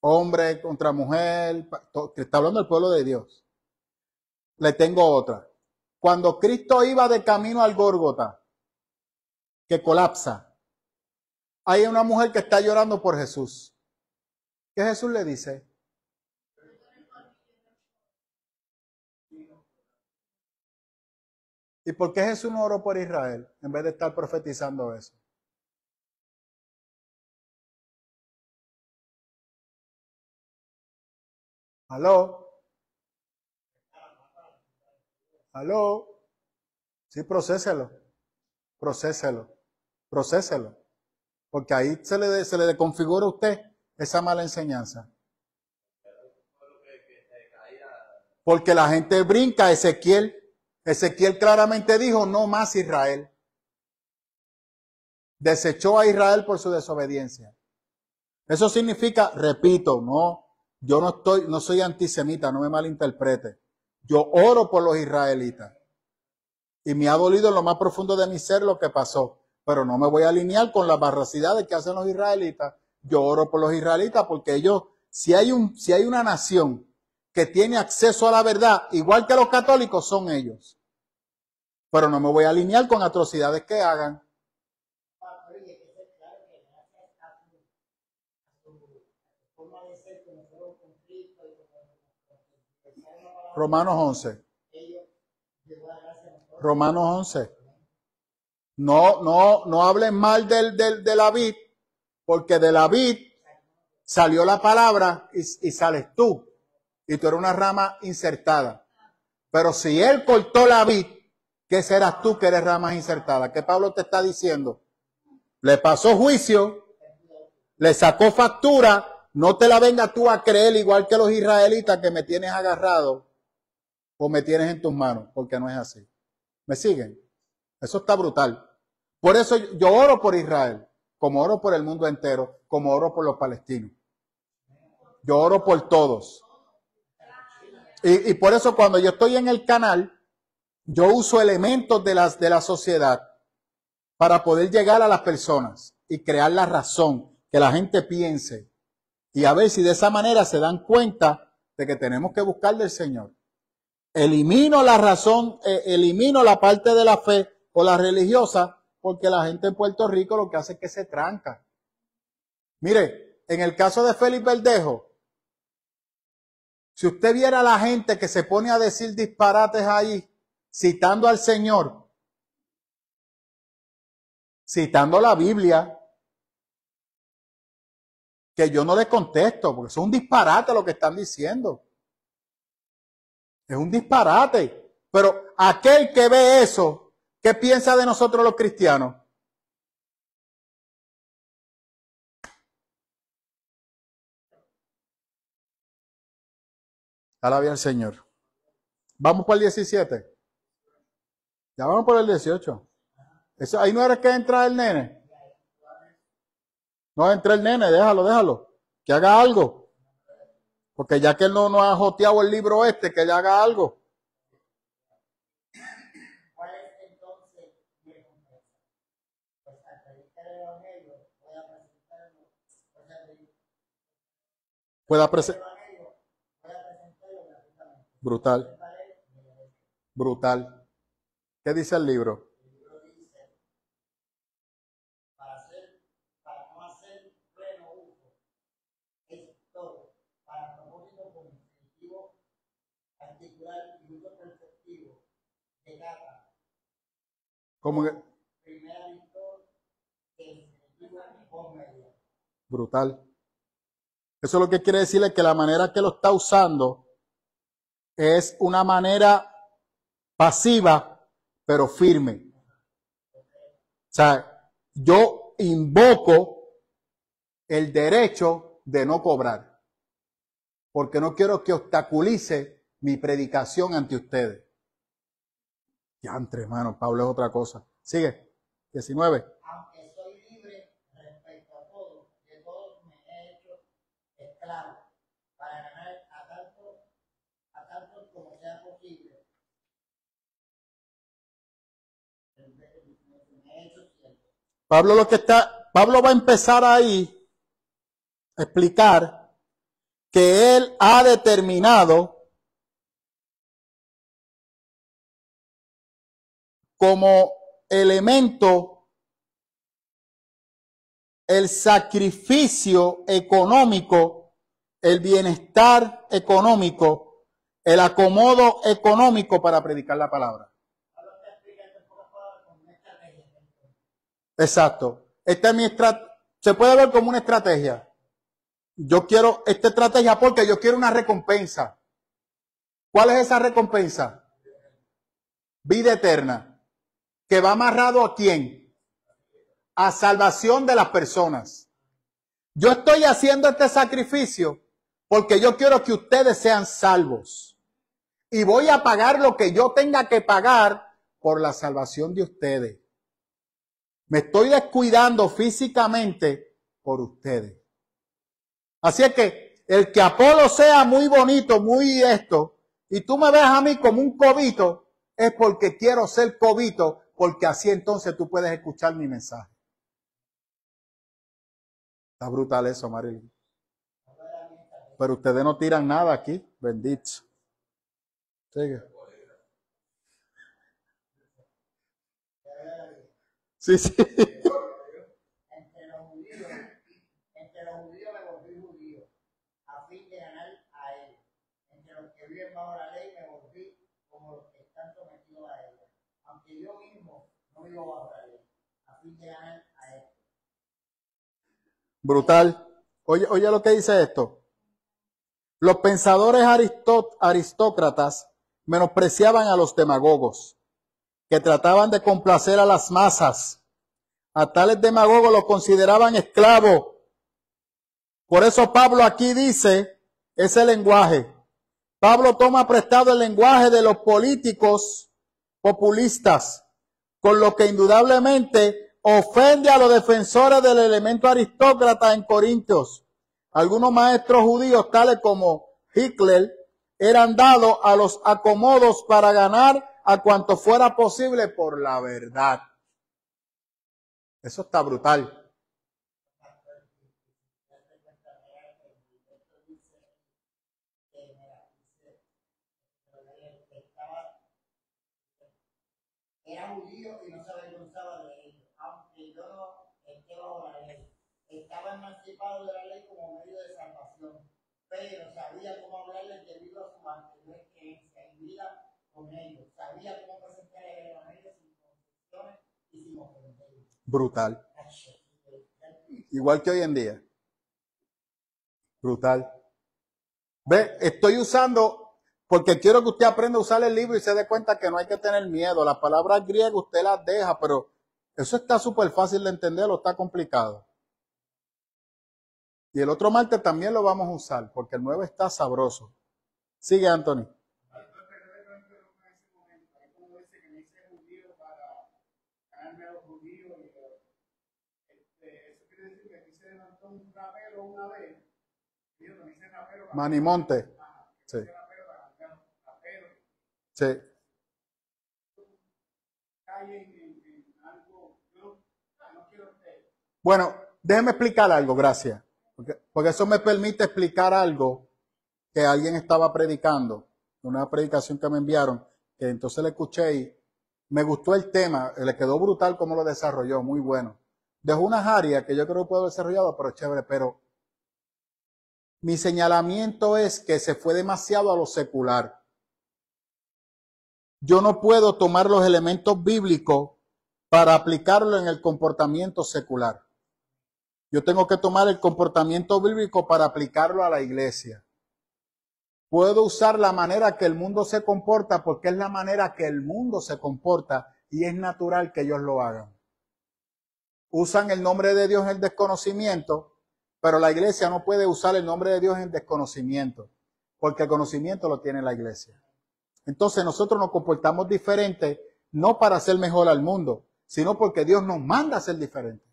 Hombre contra mujer, que está hablando del pueblo de Dios. Le tengo otra. Cuando Cristo iba de camino al Gólgota, que colapsa, hay una mujer que está llorando por Jesús. ¿Qué Jesús le dice? ¿Y por qué Jesús no oró por Israel en vez de estar profetizando eso? ¿Aló? ¿Aló? Sí, procéselo. Porque ahí se le desconfigura a usted esa mala enseñanza. Porque la gente brinca a Ezequiel. Ezequiel claramente dijo, no más Israel. Desechó a Israel por su desobediencia. Eso significa, repito, yo no soy antisemita, no me malinterprete. Yo oro por los israelitas. Y me ha dolido en lo más profundo de mi ser lo que pasó. Pero no me voy a alinear con las barbaridades que hacen los israelitas. Yo oro por los israelitas porque ellos, si hay una nación que tiene acceso a la verdad, igual que los católicos, son ellos. Pero no me voy a alinear con atrocidades que hagan. Romanos 11. Romanos 11. No hablen mal de la vid, porque de la vid salió la palabra y sales tú. Y tú eres una rama insertada. Pero si él cortó la vid, ¿qué serás tú que eres ramas insertadas? ¿Qué Pablo te está diciendo? Le pasó juicio, le sacó factura, no te la vengas tú a creer igual que los israelitas que me tienes agarrado o me tienes en tus manos, porque no es así. ¿Me siguen? Eso está brutal. Por eso yo oro por Israel, como oro por el mundo entero, como oro por los palestinos. Yo oro por todos. Y por eso cuando yo estoy en el canal, yo uso elementos de la sociedad para poder llegar a las personas y crear la razón, que la gente piense. Y a ver si de esa manera se dan cuenta de que tenemos que buscar del Señor. Elimino la razón, elimino la parte de la fe o la religiosa, porque la gente en Puerto Rico lo que hace es que se tranca. Mire, en el caso de Félix Verdejo, si usted viera a la gente que se pone a decir disparates ahí, citando al Señor, citando la Biblia, que yo no les contesto, porque es un disparate lo que están diciendo. Es un disparate. Pero aquel que ve eso, ¿Qué piensa de nosotros los cristianos? Alabia al Señor. Vamos para el 17. Ya vamos por el 18. Eso, ahí no era que entra el nene. No entra el nene, déjalo. Que haga algo. Porque ya que él no ha joteado el libro que él haga algo. ¿Cuál es entonces mi recompensa? Pues al predicar el evangelio voy a presentarlo, Pueda brutal. Brutal. ¿Qué dice el libro? El libro dice, para no hacer pleno uso, es todo, para propósito cognitivo, articular y uso perceptivo, de gata. ¿Cómo que? Primera victoria, con media. Brutal. Eso lo que quiere decir es que la manera que lo está usando es una manera pasiva, pero firme. O sea, yo invoco el derecho de no cobrar, porque no quiero que obstaculice mi predicación ante ustedes. Ya, entre hermano, Pablo es otra cosa. Sigue, 19. Aunque soy libre respecto a todo, de todos me he hecho esclavo, para ganar a tanto como sea posible. Me he hecho cierto. Pablo va a empezar ahí a explicar que él ha determinado como elemento el sacrificio económico, el bienestar económico, el acomodo económico para predicar la palabra. Exacto. Esta es se puede ver como una estrategia. Yo quiero esta estrategia porque yo quiero una recompensa. ¿Cuál es esa recompensa? Vida eterna. ¿Que va amarrado a quién? A salvación de las personas. Yo estoy haciendo este sacrificio porque yo quiero que ustedes sean salvos. Y voy a pagar lo que yo tenga que pagar por la salvación de ustedes. Me estoy descuidando físicamente por ustedes. Así es que el que Apolo sea muy bonito, muy esto, y tú me ves a mí como un cobito, es porque quiero ser cobito, porque así entonces tú puedes escuchar mi mensaje. Está brutal eso, Marilyn. Pero ustedes no tiran nada aquí, bendito. Sigue. Sí, sí. Entre los judíos me volví judío, a fin de ganar a ellos. Entre los que viven bajo la ley me volví como los que están sometidos a ella. Aunque yo mismo no vivo bajo la ley, a fin de ganar a ellos. Brutal. Oye lo que dice esto. Los pensadores aristócratas menospreciaban a los demagogos, que trataban de complacer a las masas. A tales demagogos los consideraban esclavos. Por eso Pablo aquí dice ese lenguaje. Pablo toma prestado el lenguaje de los políticos populistas, con lo que indudablemente ofende a los defensores del elemento aristócrata en Corintios. Algunos maestros judíos, tales como Hitler, eran dados a los acomodos para ganar a cuanto fuera posible por la verdad. Eso está brutal. Era judío y no se avergonzaba de ello, aunque yo no esté bajo la ley. Estaba emancipado de la ley como medio de salvación, pero sabía cómo hablarles debido a su anterior creencia y vida con ellos. Sabía cómo presentar el evangelio sin concesiones y sin ofender. Brutal. Igual que hoy en día. Brutal. Ve, estoy usando Porque quiero que usted aprenda a usar el libro y se dé cuenta que no hay que tener miedo. Las palabras griegas usted las deja, pero eso está súper fácil de entender o está complicado. Y el otro martes también lo vamos a usar, porque el 9 está sabroso. Sigue, Anthony. Manimonte. Sí. Sí. Bueno, déjeme explicar algo, gracias. Porque eso me permite explicar algo que alguien estaba predicando, una predicación que me enviaron, que entonces le escuché y me gustó el tema, le quedó brutal cómo lo desarrolló, muy bueno. Dejó unas áreas que yo creo que puedo desarrollar, pero chévere, pero mi señalamiento es que se fue demasiado a lo secular. Yo no puedo tomar los elementos bíblicos para aplicarlo en el comportamiento secular. Yo tengo que tomar el comportamiento bíblico para aplicarlo a la iglesia. Puedo usar la manera que el mundo se comporta porque es la manera que el mundo se comporta y es natural que ellos lo hagan. Usan el nombre de Dios en el desconocimiento, pero la iglesia no puede usar el nombre de Dios en desconocimiento, porque el conocimiento lo tiene la iglesia. Entonces nosotros nos comportamos diferente, no para hacer mejor al mundo, sino porque Dios nos manda a ser diferentes.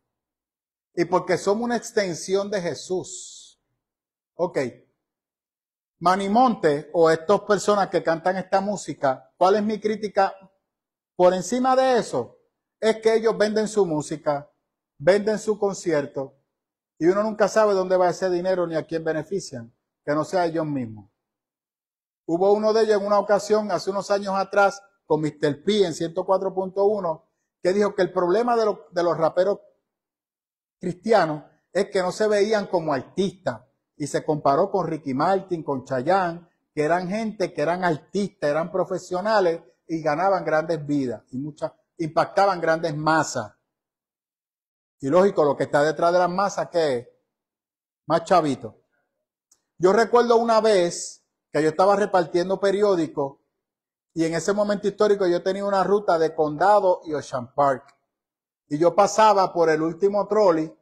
Y porque somos una extensión de Jesús. Ok. Manimonte o estas personas que cantan esta música, ¿cuál es mi crítica por encima de eso? Es que ellos venden su música, venden su concierto y uno nunca sabe dónde va ese dinero ni a quién benefician, que no sea ellos mismos. Hubo uno de ellos en una ocasión, hace unos años atrás, con Mr. P en 104.1, que dijo que el problema de los raperos cristianos es que no se veían como artistas. Y se comparó con Ricky Martin, con Chayanne, que eran gente que eran artistas, eran profesionales y ganaban grandes vidas y impactaban grandes masas. Y lógico, lo que está detrás de las masas, ¿qué es? Más chavito. Yo recuerdo una vez que yo estaba repartiendo periódicos y en ese momento histórico yo tenía una ruta de Condado y Ocean Park. Y yo pasaba por el último trolley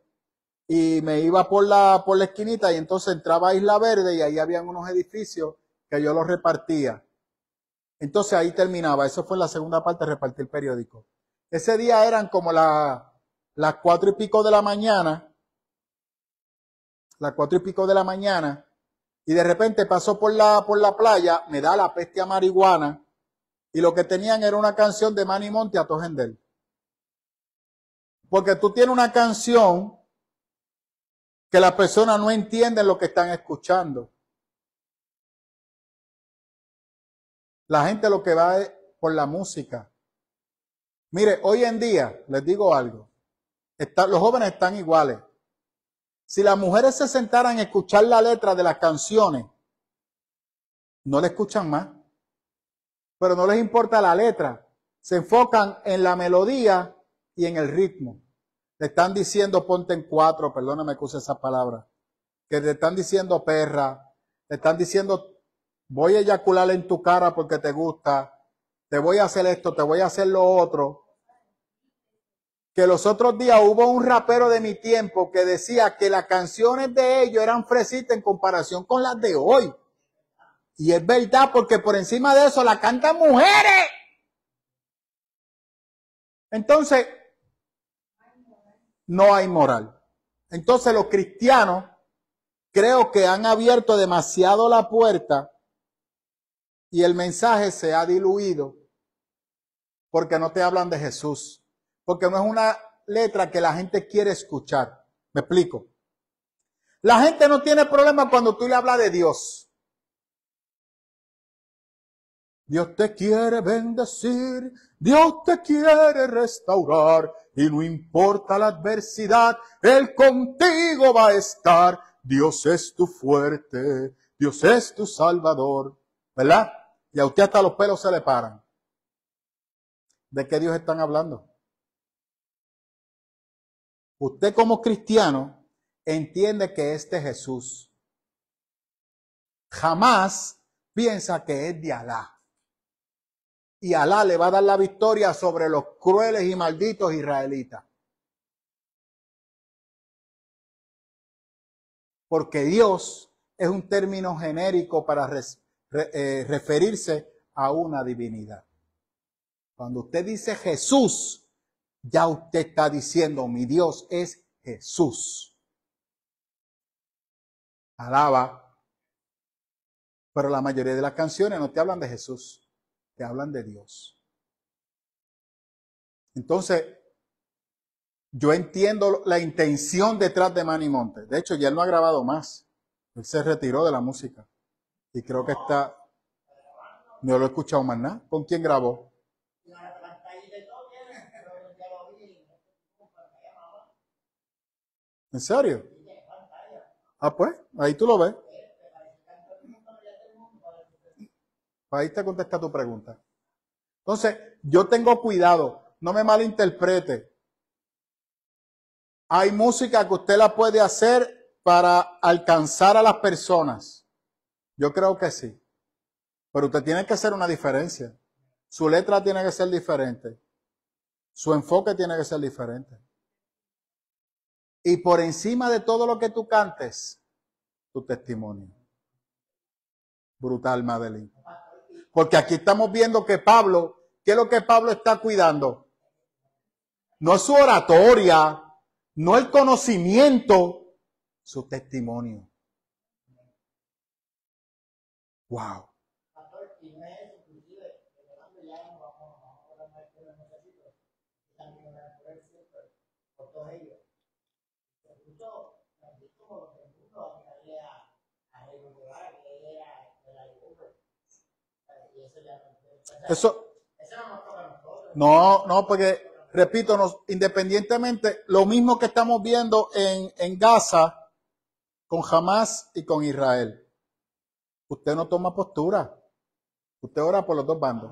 y me iba por la esquinita y entonces entraba a Isla Verde y ahí habían unos edificios que yo los repartía. Entonces ahí terminaba. Eso fue la segunda parte de repartir periódico. Ese día eran como las 4 y pico de la mañana. Las 4 y pico de la mañana. Y de repente pasó por la playa, me da la peste a marihuana. Y lo que tenían era una canción de Manimonte a Tojendel. Porque tú tienes una canción que las personas no entienden lo que están escuchando. La gente lo que va es por la música. Mire, hoy en día, les digo algo, los jóvenes están iguales. Si las mujeres se sentaran a escuchar la letra de las canciones, no le escuchan más. Pero no les importa la letra. Se enfocan en la melodía y en el ritmo. Le están diciendo ponte en 4, perdóname que use esa palabra, que le están diciendo perra, le están diciendo voy a eyacular en tu cara porque te gusta, te voy a hacer esto, te voy a hacer lo otro. Que los otros días hubo un rapero de mi tiempo que decía que las canciones de ellos eran fresitas en comparación con las de hoy. Y es verdad porque por encima de eso la cantan mujeres. Entonces, no hay moral. Entonces los cristianos creo que han abierto demasiado la puerta y el mensaje se ha diluido porque no te hablan de Jesús, porque no es una letra que la gente quiere escuchar. ¿Me explico? La gente no tiene problema cuando tú le hablas de Dios. Dios te quiere bendecir, Dios te quiere restaurar. Y no importa la adversidad, Él contigo va a estar. Dios es tu fuerte, Dios es tu salvador. ¿Verdad? Y a usted hasta los pelos se le paran. ¿De qué Dios están hablando? Usted como cristiano entiende que este Jesús jamás piensa que es de Alá. Y Alá le va a dar la victoria sobre los crueles y malditos israelitas. Porque Dios es un término genérico para referirse a una divinidad. Cuando usted dice Jesús, ya usted está diciendo, mi Dios es Jesús. Alaba. Pero la mayoría de las canciones no te hablan de Jesús. Te hablan de Dios. Entonces, yo entiendo la intención detrás de Manny Montes. De hecho, ya él no ha grabado más. Él se retiró de la música. Y creo que está... No lo he escuchado más nada. ¿Con quién grabó? ¿En serio? Ah, pues, ahí tú lo ves. Ahí te contesta tu pregunta. Entonces, yo tengo cuidado, no me malinterprete. Hay música que usted la puede hacer para alcanzar a las personas. Yo creo que sí. Pero usted tiene que hacer una diferencia. Su letra tiene que ser diferente. Su enfoque tiene que ser diferente. Y por encima de todo lo que tú cantes, tu testimonio. Brutal, Madeline. Porque aquí estamos viendo que Pablo, ¿qué es lo que Pablo está cuidando? No es su oratoria, no el conocimiento, su testimonio. Wow. Eso, no, porque, repito, independientemente, lo mismo que estamos viendo en Gaza, con Hamas y con Israel. Usted no toma postura. Usted ora por los dos bandos.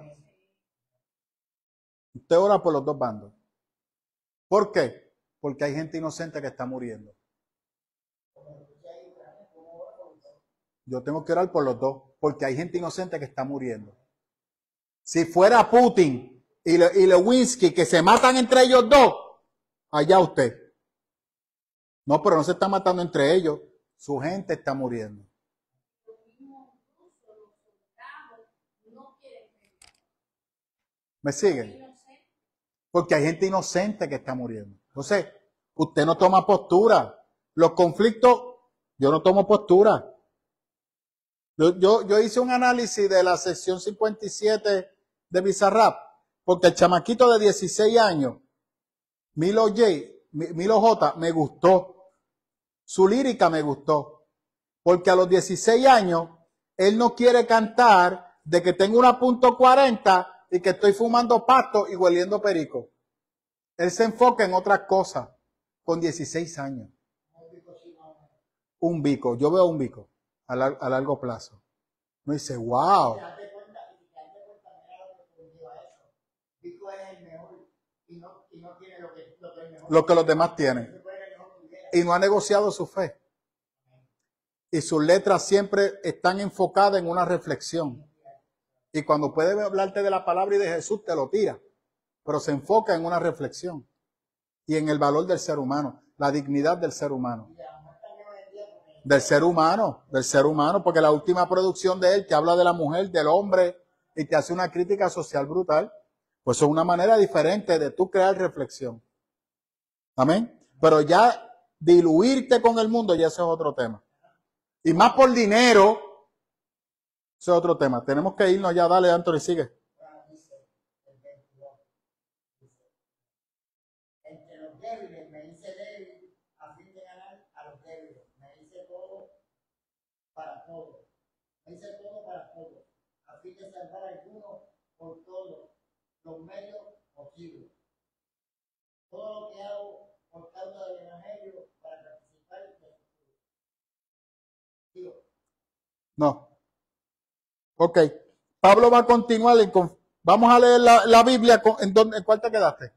Usted ora por los dos bandos. ¿Por qué? Porque hay gente inocente que está muriendo. Yo tengo que orar por los dos, porque hay gente inocente que está muriendo. Si fuera Putin y Lewinsky que se matan entre ellos dos, allá usted. No, pero no se está matando entre ellos. Su gente está muriendo. ¿Me siguen? Porque hay gente inocente que está muriendo. Entonces, usted no toma postura. Los conflictos, yo no tomo postura. Yo hice un análisis de la sección 57 de Bizarrap, porque el chamaquito de 16 años, Milo J, me gustó. Su lírica me gustó. Porque a los 16 años, él no quiere cantar de que tengo una .40 y que estoy fumando pasto y hueliendo perico. Él se enfoca en otras cosas con 16 años. Un bico, yo veo un bico a largo plazo. Me dice, wow. Lo que los demás tienen. Y no ha negociado su fe. Y sus letras siempre están enfocadas en una reflexión. Y cuando puede hablarte de la palabra y de Jesús, te lo tira. Pero se enfoca en una reflexión. Y en el valor del ser humano. La dignidad del ser humano. Del ser humano. Porque la última producción de él te habla de la mujer, del hombre, y te hace una crítica social brutal. Pues es una manera diferente de tú crear reflexión. Amén. Pero ya diluirte con el mundo, ya ese es otro tema. Y más por dinero, ese es otro tema. Tenemos que irnos ya. Dale, Anthony, sigue. Entre los débiles me hice débil a fin de ganar a los débiles. Me hice todo para todos. Me hice todo para todos. A fin de salvar a algunos por todos los medios posibles. Todo lo que hago por causa del evangelio para participar de su futuro. No. Ok. Pablo va a continuar. Vamos a leer la Biblia. ¿En cuál te quedaste?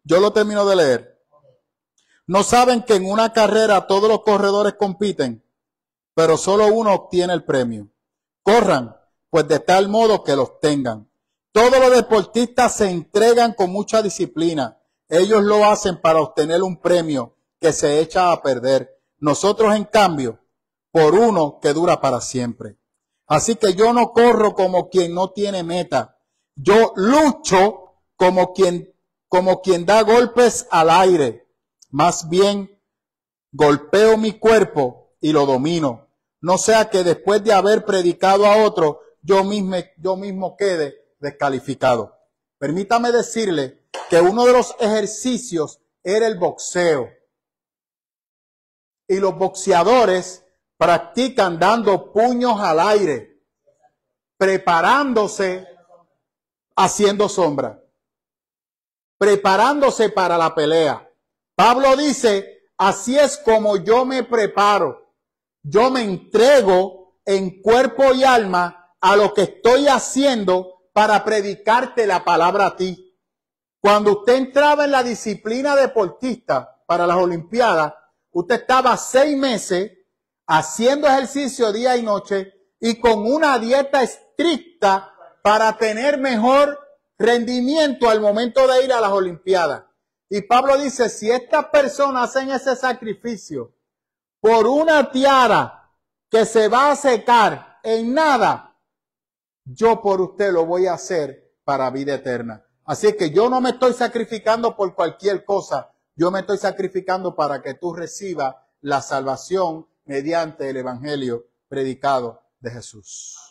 Yo lo termino de leer. ¿No saben que en una carrera todos los corredores compiten, pero solo uno obtiene el premio. Corran, pues de tal modo que los tengan. Todos los deportistas se entregan con mucha disciplina. Ellos lo hacen para obtener un premio que se echa a perder. Nosotros, en cambio, por uno que dura para siempre. Así que yo no corro como quien no tiene meta. Yo lucho como quien da golpes al aire. Más bien, golpeo mi cuerpo y lo domino. No sea que después de haber predicado a otro, yo mismo quede descalificado. Permítame decirle que uno de los ejercicios era el boxeo. Y los boxeadores practican dando puños al aire, preparándose, haciendo sombra, preparándose para la pelea. Pablo dice, así es como yo me preparo. Yo me entrego en cuerpo y alma a lo que estoy haciendo para predicarte la palabra a ti. Cuando usted entraba en la disciplina deportista para las Olimpiadas, usted estaba 6 meses haciendo ejercicio día y noche y con una dieta estricta para tener mejor rendimiento al momento de ir a las Olimpiadas. Y Pablo dice, si estas personas hacen ese sacrificio por una tiara que se va a secar en nada, yo por usted lo voy a hacer para vida eterna. Así que yo no me estoy sacrificando por cualquier cosa. Yo me estoy sacrificando para que tú recibas la salvación mediante el evangelio predicado de Jesús.